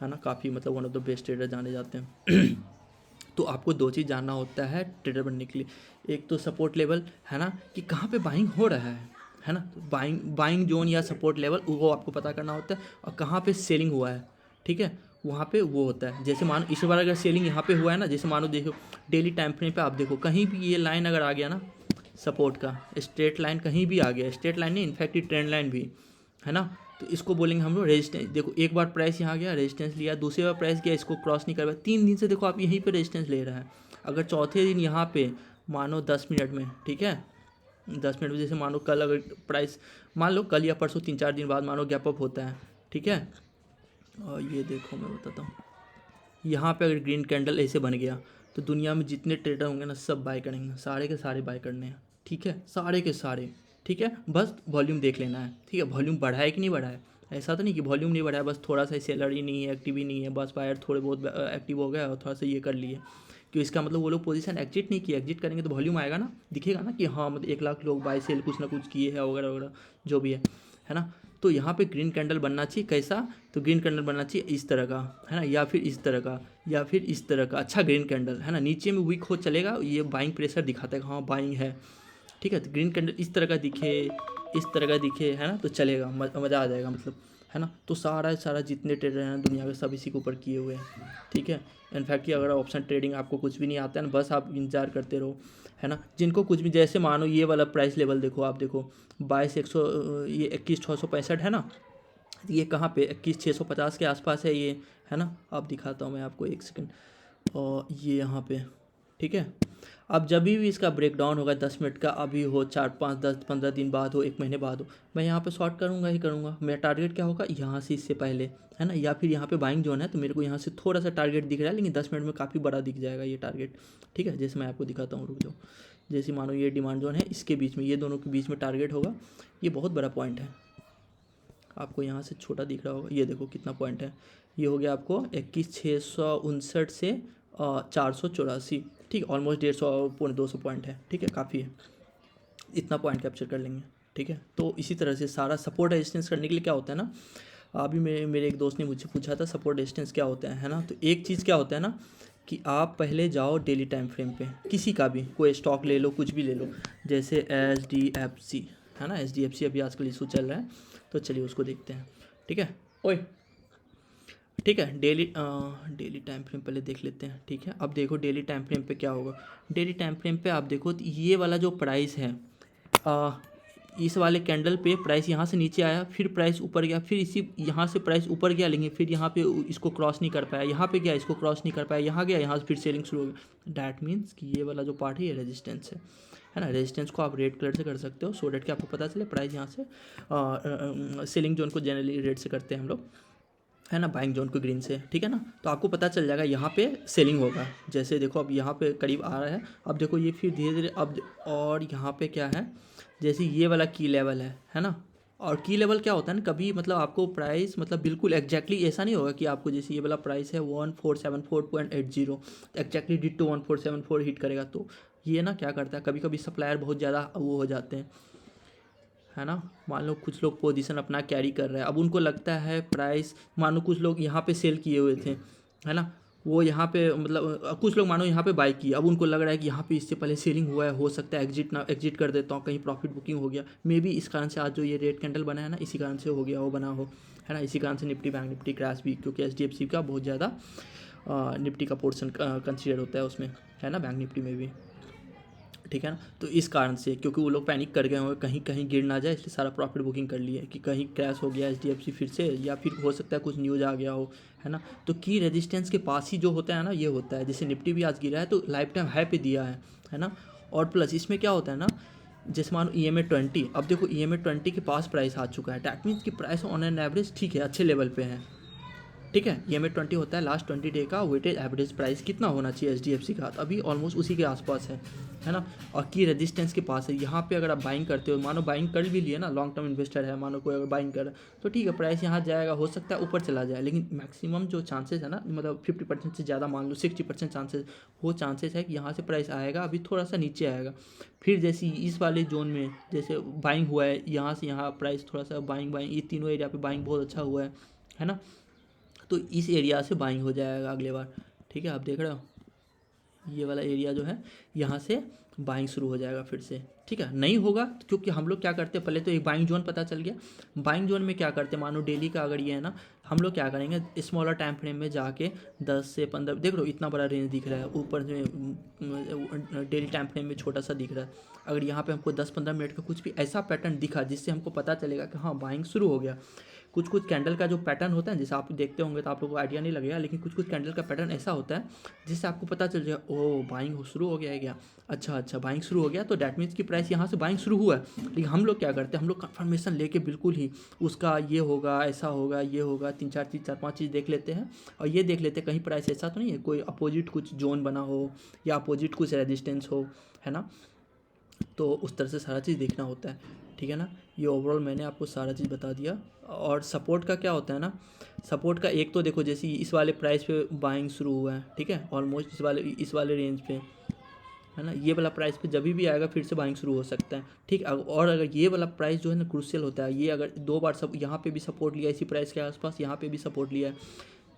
है ना, काफ़ी मतलब one of the best trader जाने जाते हैं। तो आपको दो चीज़ जानना होता है ट्रेडर बनने के लिए, एक तो सपोर्ट लेवल, है ना, कि कहाँ पे बाइंग हो रहा है ना, तो बाइंग जोन या सपोर्ट लेवल वो आपको पता करना होता है, और कहाँ पे सेलिंग हुआ है, ठीक है, वहाँ पे वो होता है। जैसे मानो इस बार अगर सेलिंग यहाँ पे हुआ है ना, जैसे मानो देखो डेली टाइम फ्रेम पे आप देखो, कहीं भी ये लाइन अगर आ गया ना सपोर्ट का, स्ट्रेट लाइन कहीं भी आ गया, स्ट्रेट लाइन नहीं इनफैक्ट ट्रेंड लाइन भी, है ना, तो इसको बोलेंगे हम लोग रेजिस्टेंस। देखो एक बार प्राइस यहाँ गया, रेजिस्टेंस लिया, दूसरी बार प्राइस गया, इसको क्रॉस नहीं कर पाया, 3 दिन से देखो आप यहीं पे रेजिस्टेंस ले रहा है। अगर चौथे दिन यहाँ पे मानो 10 मिनट में, ठीक है, 10 मिनट में, जैसे मानो कल अगर प्राइस, मान लो कल या परसों 3-4 दिन बाद मानो गैप अप होता है, ठीक है, और ये देखो मैं बताता हूँ, यहाँ पे अगर ग्रीन कैंडल ऐसे बन गया, तो दुनिया में जितने ट्रेडर होंगे ना सब बाय करेंगे, सारे के सारे बाय करने हैं, ठीक है, सारे के सारे, ठीक है। बस वॉल्यूम देख लेना है, ठीक है, वॉल्यूम बढ़ा है कि नहीं बढ़ा है। ऐसा तो नहीं कि वॉल्यूम नहीं बढ़ा है, बस थोड़ा सा सेलर ही नहीं है, एक्टिव ही नहीं है, बस बायर थोड़े बहुत एक्टिव हो गया और थोड़ा सा ये कर लिए, कि इसका मतलब वो लोग पोजीशन एग्जिट नहीं किए। एग्जिट करेंगे तो वॉल्यूम आएगा ना, दिखेगा ना कि हाँ मतलब 1 लाख लोग बाय सेल कुछ ना कुछ किए हैं वगैरह वगैरह जो भी है ना। तो यहाँ पे ग्रीन कैंडल बनना चाहिए, कैसा, तो ग्रीन कैंडल बनना चाहिए इस तरह का, है ना, या फिर इस तरह का, या फिर इस तरह का, अच्छा ग्रीन कैंडल, है ना, नीचे में वीक हो चलेगा, ये बाइंग प्रेशर दिखाता है, हाँ बाइंग है, ठीक है। तो ग्रीन कैंडल इस तरह का दिखे, इस तरह का दिखे, है ना, तो चलेगा, मज़ा आ जाएगा मतलब, है ना। तो सारा जितने ट्रेडर हैं दुनिया के सब इसी के ऊपर किए हुए हैं, ठीक है। इनफैक्ट कि अगर ऑप्शन ट्रेडिंग आपको कुछ भी नहीं आता है ना, बस आप इंतजार करते रहो, है ना। जिनको कुछ भी, जैसे मानो ये वाला प्राइस लेवल देखो, आप देखो 22,100, ये 21,665 है ना, ये कहाँ पे 21,650 के आसपास है ये, है ना। आप दिखाता हूँ मैं आपको एक सेकंड, और ये यहाँ पे, ठीक है। अब जब भी इसका ब्रेक डाउन होगा 10 मिनट का, अभी हो 4-5-10-15 दिन बाद हो, 1 महीने बाद हो, मैं यहाँ पे शॉर्ट करूँगा ही करूँगा। मेरा टारगेट क्या होगा, यहाँ से इससे पहले, है ना, या फिर यहाँ पे बाइंग जोन है तो मेरे को यहाँ से थोड़ा सा टारगेट दिख रहा है, लेकिन 10 मिनट में काफ़ी बड़ा दिख जाएगा ये टारगेट, ठीक है। जैसे मैं आपको दिखाता हूँ, रुक जाओ, जैसे मानो ये डिमांड जोन है, इसके बीच में, ये दोनों के बीच में टारगेट होगा, ये बहुत बड़ा पॉइंट है, आपको यहाँ से छोटा दिख रहा होगा, ये देखो कितना पॉइंट है, ये हो गया आपको 21,659 से 484, ठीक, ऑलमोस्ट 150-200 पॉइंट है, ठीक है, काफ़ी है, इतना पॉइंट कैप्चर कर लेंगे, ठीक है। तो इसी तरह से सारा सपोर्ट रेजिस्टेंस करने के लिए क्या होता है ना, अभी मेरे एक दोस्त ने मुझसे पूछा था सपोर्ट रेजिस्टेंस क्या होता है ना। तो एक चीज़ क्या होता है ना कि आप पहले जाओ डेली टाइम फ्रेम पे, किसी का भी कोई स्टॉक ले लो, कुछ भी ले लो, जैसे HDFC है ना। HDFC अभी आजकल इशू चल रहा है, तो चलिए उसको देखते हैं। ठीक है ओए, ठीक है डेली टाइम फ्रेम पहले देख लेते हैं। ठीक है, अब देखो डेली टाइम फ्रेम पे क्या होगा। डेली टाइम फ्रेम पे आप देखो तो ये वाला जो प्राइस है, इस वाले कैंडल पे प्राइस यहाँ से नीचे आया, फिर प्राइस ऊपर गया, फिर इसी यहाँ से प्राइस ऊपर गया, लेकिन फिर यहाँ पे इसको क्रॉस नहीं कर पाया, यहाँ पे गया इसको क्रॉस नहीं कर पाया, यहाँ गया, यहाँ से फिर सेलिंग शुरू हो गई। डैट मीन्स कि ये वाला जो पार्ट है ये रेजिस्टेंस है ना। रेजिस्टेंस को आप रेड कलर से कर सकते हो, सो डेट कि आपको पता चले प्राइस यहाँ से सेलिंग जोन को जनरली रेड से करते हैं हम लोग, है ना, बाइंग जोन को ग्रीन से। ठीक है ना, तो आपको पता चल जाएगा यहाँ पे सेलिंग होगा। जैसे देखो अब यहाँ पे करीब आ रहा है, अब देखो ये फिर धीरे धीरे अब, और यहाँ पे क्या है, जैसे ये वाला की लेवल है ना। और की लेवल क्या होता है ना, कभी मतलब आपको प्राइस मतलब बिल्कुल एग्जैक्टली ऐसा नहीं होगा कि आपको जैसे ये वाला प्राइस है 1474.80 एग्जैक्टली डिट्टो 1474 हिट करेगा। तो ये ना क्या करता है, कभी कभी सप्लायर बहुत ज़्यादा वो हो जाते हैं, है ना। मान लो कुछ लोग पोजीशन अपना कैरी कर रहे हैं, अब उनको लगता है प्राइस, मान लो कुछ लोग यहाँ पे सेल किए हुए थे, है ना, वो यहाँ पे मतलब कुछ लोग मानो यहाँ पे बाई किए, अब उनको लग रहा है कि यहाँ पे इससे पहले सेलिंग हुआ है, हो सकता है एग्जिट कर देता हूँ, कहीं प्रॉफिट बुकिंग हो गया। मे बी इस कारण से आज जो ये रेड कैंडल बना है ना, इसी कारण से हो गया, वो बना हो, है ना। इसी कारण से निफ्टी बैंक निफ्टी क्रैश भी, क्योंकि HDFC का बहुत ज़्यादा निफ्टी का पोर्सन कंसिडर होता है उसमें, है ना, बैंक निफ्टी में भी। ठीक है ना, तो इस कारण से क्योंकि वो लोग पैनिक कर गए होंगे कहीं कहीं गिर ना जाए, इसलिए सारा प्रॉफिट बुकिंग कर लिए कि कहीं क्रैश हो गया HDFC फिर से, या फिर हो सकता है कुछ न्यूज़ आ गया हो, है ना। तो की रेजिस्टेंस के पास ही जो होता है ना, ये होता है। जैसे निफ्टी भी आज गिरा है तो लाइफ टाइम हाई पे दिया है ना। और प्लस इसमें क्या होता है ना, जैसे मानो EMA 20, अब देखो EMA 20 के पास प्राइस आ चुका है, डैट मीन्स कि प्राइस ऑन एन एवरेज ठीक है, अच्छे लेवल पे है। ठीक है, EMA 20 होता है लास्ट 20 डे का वेटेड एवरेज प्राइस कितना होना चाहिए HDFC का, तो अभी ऑलमोस्ट उसी के आसपास है ना। और की रेजिस्टेंस के पास है, यहाँ पे अगर आप बाइंग करते हो, मानो बाइंग कर भी लिए ना, लॉन्ग टर्म इन्वेस्टर है, मानो कोई अगर बाइंग कर रहा है तो ठीक है, प्राइस यहाँ जाएगा, हो सकता है ऊपर चला जाए, लेकिन मैक्सिमम जो चांसेस है ना, मतलब 50% से ज़्यादा मान लो 60% चांसेस, वो चांसेस है कि यहाँ से प्राइस आएगा, अभी थोड़ा सा नीचे आएगा, फिर जैसे इस वाले जोन में जैसे बाइंग हुआ है, यहाँ से यहाँ प्राइस थोड़ा सा बाइंग ये तीनों एरिया पे बाइंग बहुत अच्छा हुआ है ना। तो इस एरिया से बाइंग हो जाएगा अगले बार। ठीक है, आप देख रहे हो ये वाला एरिया जो है, यहाँ से बाइंग शुरू हो जाएगा फिर से। ठीक है, नहीं होगा क्योंकि हम लोग क्या करते हैं, पहले तो एक बाइंग जोन पता चल गया। बाइंग जोन में क्या करते हैं, मानो डेली का अगर ये है ना, हम लोग क्या करेंगे, स्मॉलर टाइम फ्रेम में जाके 10 से 15, देख लो इतना बड़ा रेंज दिख रहा है, ऊपर में डेली टाइम फ्रेम में छोटा सा दिख रहा है। अगर यहाँ पे हमको 10-15 मिनट का कुछ भी ऐसा पैटर्न दिखा जिससे हमको पता चलेगा कि हाँ बाइंग शुरू हो गया। कुछ कुछ कैंडल का जो पैटर्न होता है, जैसे आप देखते होंगे तो आप लोगों को आइडिया नहीं लगेगा, लेकिन कुछ कुछ कैंडल का पैटर्न ऐसा होता है जिससे आपको पता चल जाएगा ओ बाइंग शुरू हो गया है क्या, अच्छा बाइंग शुरू हो गया, तो डैट मीन्स की प्राइस यहाँ से बाइंग शुरू हुआ है। लेकिन हम लोग क्या करते हैं, हम लोग कंफर्मेशन लेके बिल्कुल ही उसका ये होगा, ऐसा होगा, ये होगा, 3-4 चीज़ 4-5 चीज़ देख लेते हैं, और ये देख लेते हैं कहीं प्राइस ऐसा तो नहीं है कोई अपोजिट कुछ जोन बना हो या अपोजिट कुछ रेजिस्टेंस हो, है ना। तो उस तरह से सारा चीज़ देखना होता है। ठीक है ना, ये ओवरऑल मैंने आपको सारा चीज़ बता दिया। और सपोर्ट का क्या होता है ना, सपोर्ट का एक तो देखो जैसे इस वाले प्राइस पे बाइंग शुरू हुआ है, ठीक है, ऑलमोस्ट इस वाले रेंज पे, है ना, ये वाला प्राइस पे जब भी आएगा फिर से बाइंग शुरू हो सकता है। ठीक, और अगर ये वाला प्राइस जो है ना क्रूशियल होता है, ये अगर 2 बार सब यहाँ पे भी सपोर्ट लिया, इसी प्राइस के आसपास यहाँ पे भी सपोर्ट लिया है,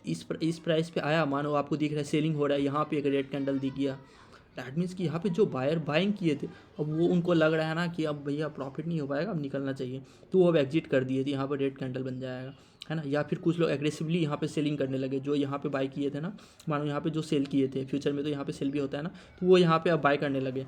इस प्राइस पे आया, मानो आपको दिख रहा है सेलिंग हो रहा है, यहाँ पे एक रेड कैंडल दिख गया, डैट मीन्स कि यहाँ पे जो बायर बाइंग किए थे, अब वो उनको लग रहा है ना कि अब भैया प्रॉफिट नहीं हो पाएगा, अब निकलना चाहिए, तो वो अब एग्जिट कर दिए थे, यहाँ पर रेड कैंडल बन जाएगा, है ना। या फिर कुछ लोग एग्रेसिवली यहाँ पे सेलिंग करने लगे, जो यहाँ पे बाई किए थे ना, मानो यहाँ पे जो सेल किए थे, फ्यूचर में तो यहाँ पे सेल भी होता है ना, तो वो यहाँ पे अब बाई करने लगे,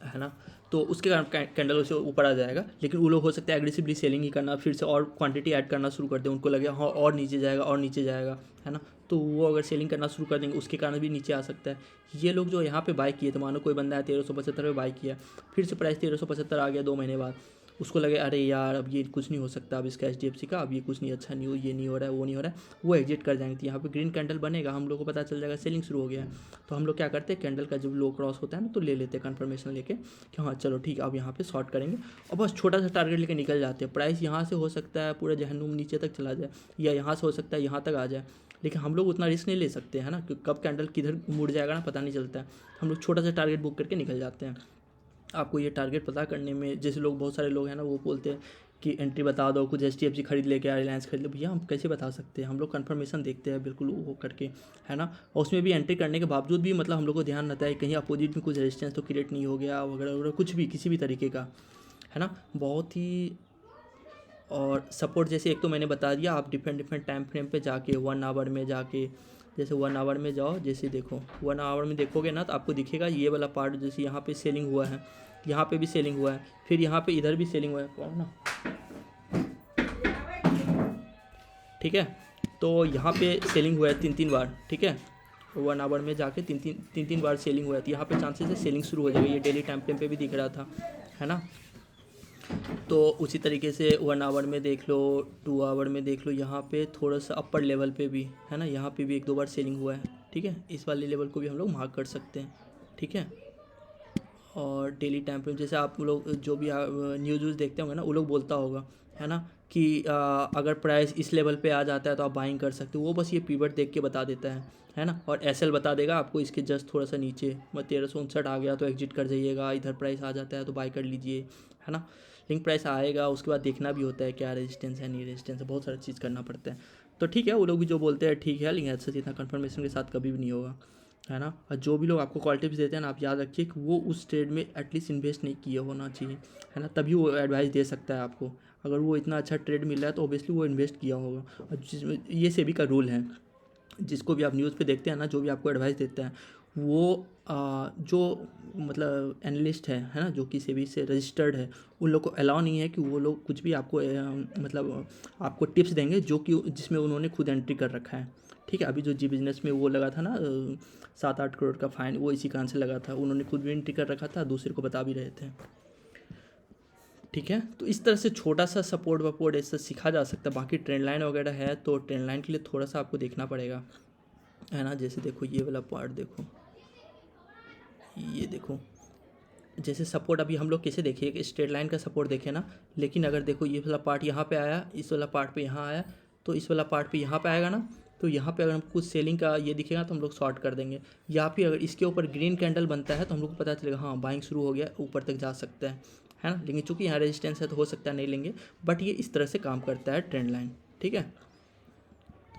है ना। तो उसके कारण कैंडल उसे ऊपर आ जाएगा, लेकिन वो लोग हो सकता है एग्रेसिवली सेलिंग ही करना, फिर से और क्वांटिटी ऐड करना शुरू कर दें, उनको लगे हाँ और नीचे जाएगा और नीचे जाएगा, है ना, तो वो अगर सेलिंग करना शुरू कर देंगे उसके कारण भी नीचे आ सकता है। ये लोग जो यहाँ पे बाई किए थे, मानो कोई बंदा है 1375 पे बाई किया, फिर से प्राइस 1375 आ गया 2 महीने बाद, उसको लगे अरे यार अब ये कुछ नहीं हो सकता, अब इसका HDFC का अब ये कुछ नहीं अच्छा नहीं, ये नहीं हो रहा है, वो नहीं हो रहा है, वो एग्जिट कर जाएंगे। तो यहाँ पे ग्रीन कैंडल बनेगा, हम लोग को पता चल जाएगा सेलिंग शुरू हो गया है, तो हम लोग क्या करते हैं, कैंडल का जब लो क्रॉस होता है ना, तो ले लेते हैं कन्फर्मेशन लेके कि हाँ चलो ठीक है अब यहाँ पे शॉर्ट करेंगे, और बस छोटा सा टारगेट लेके निकल जाते हैं। प्राइस यहाँ से हो सकता है पूरा जहन्नुम नीचे तक चला जाए, या यहाँ से हो सकता है यहाँ तक आ जाए, लेकिन हम लोग उतना रिस्क नहीं ले सकते, है ना, कि कब कैंडल किधर मुड़ जाएगा ना पता नहीं चलता है। हम लोग छोटा सा टारगेट बुक करके निकल जाते हैं। आपको ये टारगेट पता करने में, जैसे लोग बहुत सारे लोग हैं ना वो बोलते हैं कि एंट्री बता दो, कुछ HDFC खरीद लेके रिलायंस खरीद लो, भैया हम कैसे बता सकते हैं, हम लोग कन्फर्मेशन देखते हैं बिल्कुल वो करके, है ना। और उसमें भी एंट्री करने के बावजूद भी मतलब हम लोग को ध्यान रहता है कहीं अपोजिट में कुछ रेजिस्टेंस तो क्रिएट नहीं हो गया वगैरह वगैरह, कुछ भी किसी भी तरीके का, है ना, बहुत ही। और सपोर्ट जैसे एक तो मैंने बता दिया, आप डिफरेंट टाइम फ्रेम पे जाके 1 आवर में जाके, जैसे 1 आवर में जाओ, जैसे देखो 1 आवर में देखोगे ना तो आपको दिखेगा ये वाला पार्ट, जैसे यहाँ पे सेलिंग हुआ है, यहाँ पे भी सेलिंग हुआ है, फिर यहाँ पे इधर भी सेलिंग हुआ है, कौन ना, ठीक है। तो यहाँ पे सेलिंग हुआ है 3 बार, ठीक है, 1 आवर में जाके तीन बार सेलिंग हुआ है, तो यहाँ पे चांसेस है सेलिंग शुरू हो जाएगा, ये डेली टाइम फ्रेम पे भी दिख रहा था, है ना। तो उसी तरीके से 1 आवर में देख लो, 2 आवर में देख लो, यहाँ पे थोड़ा सा अपर लेवल पे भी, है ना, यहाँ पे भी 1-2 बार सेलिंग हुआ है, ठीक है, इस वाले लेवल को भी हम लोग मार्क कर सकते हैं, ठीक है। और डेली टाइम फ्रेम जैसे आप लोग जो भी न्यूज़ देखते होंगे ना, वो लोग बोलता होगा, है ना, कि अगर प्राइस इस लेवल पे आ जाता है तो आप बाइंग कर सकते हो, वो बस ये पीवट देख के बता देता है ना। और SL बता देगा आपको इसके जस्ट थोड़ा सा नीचे, 1359 आ गया तो एग्जिट कर जाइएगा, इधर प्राइस आ जाता है तो बाई कर लीजिए, है ना। लिंक प्राइस आएगा, उसके बाद देखना भी होता है क्या रेजिस्टेंस है नहीं रेजिस्टेंस है, बहुत सारा चीज़ करना पड़ता है। तो ठीक है, वो लोग भी जो बोलते हैं ठीक है, लेकिन ऐसा इतना कन्फर्मेशन के साथ कभी भी नहीं होगा, है ना। और जो भी लोग आपको कॉल टिप्स देते हैं ना, आप याद रखिए कि वो उस ट्रेड में एटलीस्ट इन्वेस्ट नहीं किया होना चाहिए, है ना, तभी वो एडवाइस दे सकता है आपको। अगर वो इतना अच्छा ट्रेड मिल रहा है तो ऑब्वियसली वो इन्वेस्ट किया होगा। और जिसमें ये सेबी का रूल है, जिसको भी आप न्यूज़ पे देखते हैं ना, जो भी आपको एडवाइस देता है वो जो मतलब एनालिस्ट है ना, जो कि सेबी से रजिस्टर्ड है, उन लोग को अलाउ नहीं है कि वो लोग कुछ भी आपको मतलब आपको टिप्स देंगे जो कि जिसमें उन्होंने खुद एंट्री कर रखा है, ठीक है। अभी जो जी बिजनेस में वो लगा था ना 7-8 करोड़ का फाइन, वो इसी कारण से लगा था, उन्होंने खुद भी एंट्री कर रखा था, दूसरे को बता भी रहे थे, ठीक है। तो इस तरह से छोटा सा सपोर्ट वपोर्ट ऐसा सीखा जा सकता है। बाकी ट्रेंड लाइन वगैरह है तो ट्रेंड लाइन के लिए थोड़ा सा आपको देखना पड़ेगा, है ना। जैसे देखो ये वाला पार्ट देखो, ये देखो, जैसे सपोर्ट अभी हम लोग कैसे देखिए कि स्ट्रेट लाइन का सपोर्ट देखें ना, लेकिन अगर देखो ये वाला पार्ट यहाँ पे आया, इस वाला पार्ट पे यहाँ आया, तो इस वाला पार्ट पे यहाँ पे आएगा ना, तो यहाँ पे अगर हमको कुछ सेलिंग का ये दिखेगा तो हम लोग शॉर्ट कर देंगे, या फिर अगर इसके ऊपर ग्रीन कैंडल बनता है तो हम लोग को पता चलेगा हाँ बाइंग शुरू हो गया, ऊपर तक जा सकता है ना। लेकिन चूंकि यहाँ रेजिस्टेंस है तो हो सकता है नहीं लेंगे, बट ये इस तरह से काम करता है ट्रेंड लाइन, ठीक है।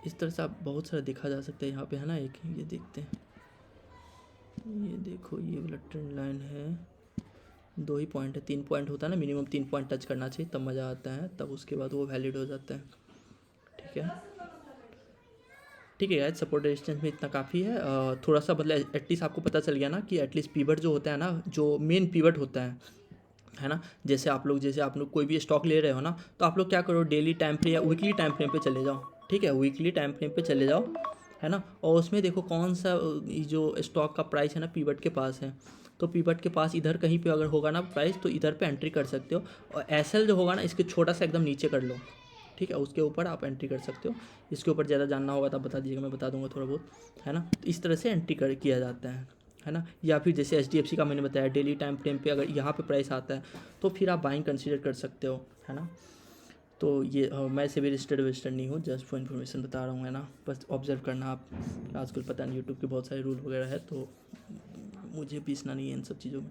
इस तरह से आप बहुत सारा देखा जा सकता है यहाँ पे, है ना। एक ये देखते हैं, ये देखो ये वाला ट्रेंड लाइन है, 2 ही पॉइंट है, 3 पॉइंट होता है ना मिनिमम, 3 पॉइंट टच करना चाहिए तब मज़ा आता है, तब उसके बाद वो वैलिड हो जाता है, ठीक है। ठीक है यार, सपोर्ट रेजिस्टेंस में इतना काफ़ी है। थोड़ा सा मतलब एटलीस्ट आपको पता चल गया ना कि एटलीस्ट पीवट जो होता है ना, जो मेन पीवट होता है ना। जैसे आप लोग कोई भी स्टॉक ले रहे हो ना, तो आप लोग क्या करो, डेली टाइम फ्रेम या वीकली टाइम फ्रेम पे चले जाओ, ठीक है, वीकली टाइम फ्रेम पे चले जाओ, है ना। और उसमें देखो कौन सा जो स्टॉक का प्राइस है ना पीवट के पास है, तो पीवट के पास इधर कहीं पे अगर होगा ना प्राइस तो इधर पे एंट्री कर सकते हो। और SL जो होगा ना इसके छोटा सा एकदम नीचे कर लो, ठीक है, उसके ऊपर आप एंट्री कर सकते हो। इसके ऊपर ज़्यादा जानना होगा तो आप बता दीजिएगा, मैं बता दूंगा थोड़ा बहुत, है ना। तो इस तरह से एंट्री किया जाता है ना। या फिर जैसे HDFC का मैंने बताया, डेली टाइम फ्रेम पे अगर यहाँ पे प्राइस आता है तो फिर आप बाइंग कंसीडर कर सकते हो, है ना। तो ये मैं से भी रजिस्टर्ड वेजिस्टर्ड नहीं हूँ, जस्ट फॉर इन्फॉर्मेशन बता रहा हूँ, है ना। बस ऑब्जर्व करना आप, आजकल पता नहीं यूट्यूब के बहुत सारे रूल वगैरह है, तो मुझे पीसना नहीं है इन सब चीज़ों में,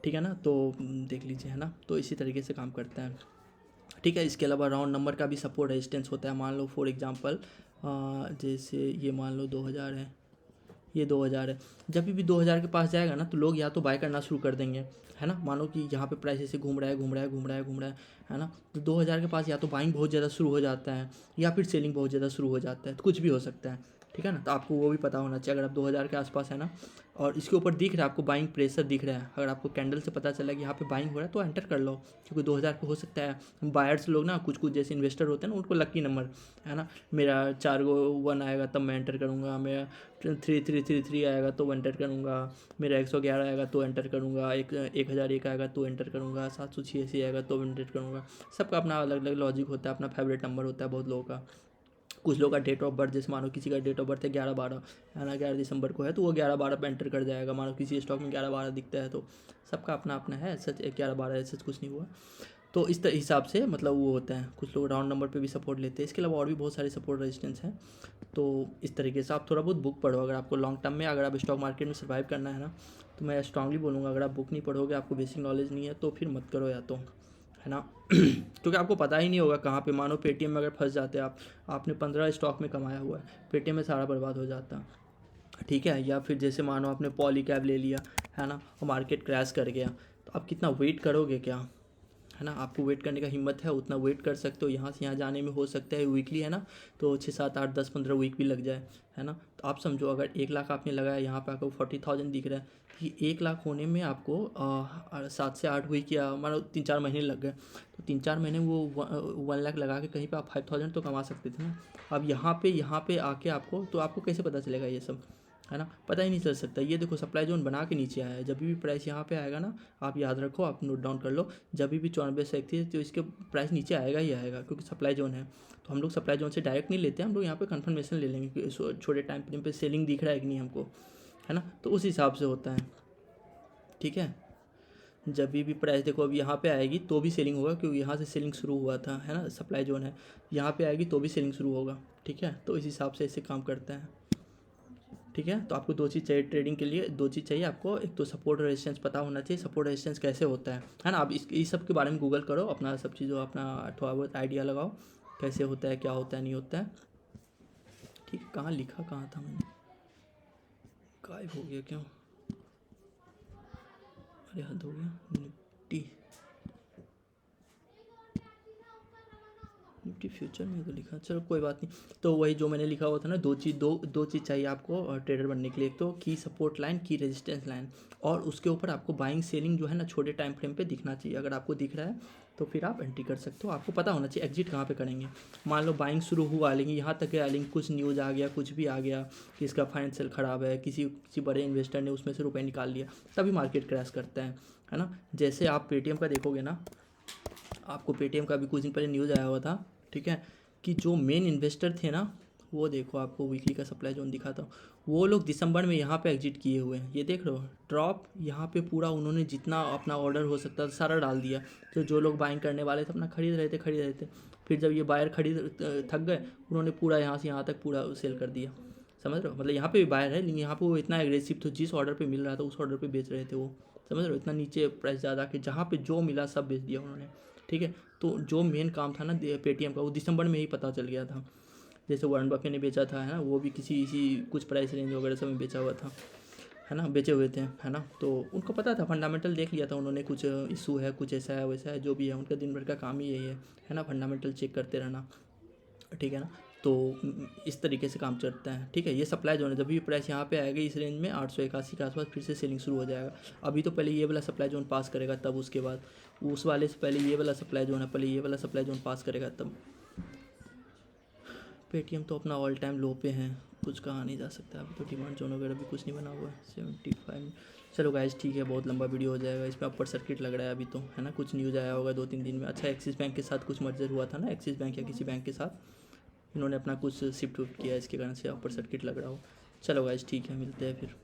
ठीक है ना। तो देख लीजिए, है ना। तो इसी तरीके से काम करता है, ठीक है। इसके अलावा राउंड नंबर का भी सपोर्ट रेजिस्टेंस होता है। मान लो फॉर एग्जांपल जैसे ये मान लो 2000 है, ये 2000 है, जब भी 2000 के पास जाएगा ना तो लोग या तो बाय करना शुरू कर देंगे, है ना। मानो कि यहाँ पे प्राइस ऐसे घूम रहा है ना, तो 2000 के पास या तो बाइंग बहुत ज़्यादा शुरू हो जाता है या फिर सेलिंग बहुत ज़्यादा शुरू हो जाता है, तो कुछ भी हो सकता है, ठीक है ना। तो आपको वो भी पता होना चाहिए। अगर आप 2000 के आसपास है ना और इसके ऊपर दिख रहा है आपको बाइंग प्रेशर दिख रहा है, अगर आपको कैंडल से पता चला कि यहाँ पे बाइंग हो रहा है तो एंटर कर लो, क्योंकि 2000 पे हो सकता है बायर्स लोग ना, कुछ कुछ जैसे इन्वेस्टर होते हैं ना, उनको लकी नंबर, है ना, मेरा 4 गो 1 आएगा तब मैं एंटर करूँगा, मेरा 3333 आएगा तो एंटर करूँगा, मेरा 111 आएगा तो एंटर करूँगा, 1001 आएगा तो एंटर करूँगा, 786 आएगा तो एंटर करूँगा। सबका अपना अलग अलग लॉजिक होता है, अपना फेवरेट नंबर होता है बहुत लोगों का। कुछ लोग का डेट ऑफ बर्थ, जैसे मानो किसी का डेट ऑफ बर्थ है 11/12, है ना, 11 दिसंबर को है तो वो 11/12 पे एंटर कर जाएगा। मानो किसी स्टॉक में 11/12 दिखता है, तो सबका अपना अपना है, सच 11/12 सच कुछ नहीं हुआ। तो इस हिसाब से मतलब वो होता है, कुछ लोग राउंड नंबर पे भी सपोर्ट लेते हैं। इसके अलावा और भी बहुत सारे सपोर्ट रेजिस्टेंस हैं। तो इस तरीके से आप थोड़ा बहुत बुक पढ़ो, अगर आपको लॉन्ग टर्म में अगर आप स्टॉक मार्केट में सर्वाइव करना है ना, तो मैं स्ट्रांगली बोलूँगा अगर आप बुक नहीं पढ़ोगे, आपको बेसिक नॉलेज नहीं है तो फिर मत करो, या तो, है ना। क्योंकि आपको पता ही नहीं होगा कहाँ पे, मानो पेटीएम में अगर फंस जाते आप, आपने 15 स्टॉक में कमाया हुआ है, पेटीएम में सारा बर्बाद हो जाता, ठीक है। या फिर जैसे मानो आपने पॉलीकैब ले लिया, है ना, और मार्केट क्रैश कर गया, तो आप कितना वेट करोगे क्या, है ना। आपको वेट करने का हिम्मत है उतना वेट कर सकते हो, यहाँ से यहाँ जाने में हो सकता है वीकली, है ना, तो 6 7 8 10 15 वीक भी लग जाए, है ना। तो आप समझो अगर 1 लाख आपने लगाया, यहाँ पे आपको 40,000 दिख रहा है, तो ये 1 लाख होने में आपको 7 से 8 वीक या मानो 3 4 महीने लग गए, तो 3 4 महीने वो 1 लाख लगा के कहीं पर आप 5,000 तो कमा सकते थे ना। अब यहाँ पे आके आपको, तो आपको कैसे पता चलेगा ये सब, है ना, पता ही नहीं चल सकता। ये देखो सप्लाई जोन बना के नीचे आया है, जब भी प्राइस यहाँ पे आएगा ना, आप याद रखो, आप नोट डाउन कर लो, जब भी 94 से 31 तो इसके प्राइस नीचे आएगा ही आएगा, क्योंकि सप्लाई जोन है। तो हम लोग सप्लाई जोन से डायरेक्ट नहीं लेते, हम लोग यहाँ पे कंफर्मेशन ले लेंगे कि छोटे टाइम फ्रेम पे सेलिंग दिख रहा है कि नहीं हमको, है ना, तो उस हिसाब से होता है, ठीक है। जब भी प्राइस देखो अब यहाँ पे आएगी तो भी सेलिंग होगा, क्योंकि यहाँ से सेलिंग शुरू हुआ था, है ना, सप्लाई जोन है, यहाँ पे आएगी तो भी सेलिंग शुरू होगा, ठीक है। तो इस हिसाब से ऐसे काम करता है, ठीक है। तो आपको 2 चीज़ चाहिए ट्रेडिंग के लिए, 2 चीज़ चाहिए आपको, एक तो सपोर्ट रेजिस्टेंस पता होना चाहिए, सपोर्ट रेजिस्टेंस कैसे होता है ना। आप इस सब के बारे में गूगल करो, अपना सब चीज़ों अपना थोड़ा बहुत आइडिया लगाओ कैसे होता है, क्या होता है, नहीं होता है, ठीक है। कहाँ लिखा कहाँ था मैंने, गायब हो गया क्यों, अरे हद हो गया। निफ्टी फ्यूचर में तो लिखा, चलो कोई बात नहीं। तो वही जो मैंने लिखा हुआ था ना, दो चीज़ चाहिए आपको ट्रेडर बनने के लिए, एक तो की सपोर्ट लाइन, की रेजिस्टेंस लाइन, और उसके ऊपर आपको बाइंग सेलिंग जो है ना छोटे टाइम फ्रेम पे दिखना चाहिए। अगर आपको दिख रहा है तो फिर आप एंट्री कर सकते हो। आपको पता होना चाहिए एग्जिट कहाँ पे करेंगे। मान लो बाइंग शुरू हुआ, लेकिन यहाँ तक है, लेकिन कुछ न्यूज़ आ गया, कुछ भी आ गया कि इसका फाइनेंशियल ख़राब है, किसी बड़े इन्वेस्टर ने उसमें से रुपये निकाल लिया, तभी मार्केट क्रैश करता है ना। जैसे आप पेटीएम का देखोगे ना, आपको पेटीएम का भी कुछ दिन पहले न्यूज़ आया हुआ था, ठीक है, कि जो मेन इन्वेस्टर थे ना, वो देखो आपको वीकली का सप्लाई जोन दिखाता हूँ, वो लोग दिसंबर में यहाँ पे एग्जिट किए हुए हैं। ये देख रहे हो ड्रॉप, यहाँ पे पूरा उन्होंने जितना अपना ऑर्डर हो सकता था सारा डाल दिया। तो जो लोग बाइंग करने वाले थे अपना खरीद रहे थे, फिर जब ये बायर थक गए, उन्होंने पूरा यहाँ से यहाँ तक पूरा सेल कर दिया। समझ रहे हो, मतलब यहाँ पे भी बायर है, लेकिन यहाँ पे वो इतना एग्रेसिव था, जिस ऑर्डर पे मिल रहा था उस ऑर्डर पे बेच रहे थे वो। समझ रहे हो, इतना नीचे प्राइस ज़्यादा कि जहाँ पे जो मिला सब बेच दिया उन्होंने, ठीक है। तो जो मेन काम था ना पेटीएम का, वो दिसंबर में ही पता चल गया था। जैसे वारन बफेट ने बेचा था, है ना, वो भी किसी इसी कुछ प्राइस रेंज वगैरह सब में बेचा हुआ था, है ना, बेचे हुए थे, है ना। तो उनको पता था, फंडामेंटल देख लिया था उन्होंने, कुछ इशू है, कुछ ऐसा है वैसा है, जो भी है, उनका दिन भर का काम ही यही है ना, फंडामेंटल चेक करते रहना, ठीक है ना। तो इस तरीके से काम चलता है, ठीक है। ये सप्लाई जोन है, जब भी प्राइस यहाँ पे आएगा इस रेंज में 881 के आसपास, फिर से सेलिंग शुरू हो जाएगा। अभी तो पहले ये वाला सप्लाई जोन पास करेगा, तब उसके बाद उस वाले से पहले ये वाला सप्लाई जोन है, पहले ये वाला सप्लाई जोन पास करेगा तब। पेटीएम तो अपना ऑल टाइम लो पे है, कुछ कहा नहीं जा सकता। अभी तो डिमांड जोन वगैरह भी कुछ नहीं बना हुआ है। 75। चलो गाइस ठीक है, बहुत लंबा वीडियो हो जाएगा, इसमें अपर सर्किट लग रहा है अभी तो, है ना। कुछ न्यूज़ आया होगा 2 3 दिन में। अच्छा, एक्सिस बैंक के साथ कुछ मर्जर हुआ था ना, एक्सिस बैंक या किसी बैंक के साथ इन्होंने अपना कुछ शिफ्ट किया, इसके कारण से अपर सर्किट लग रहा हो। चलो गाइस ठीक है, मिलते हैं फिर।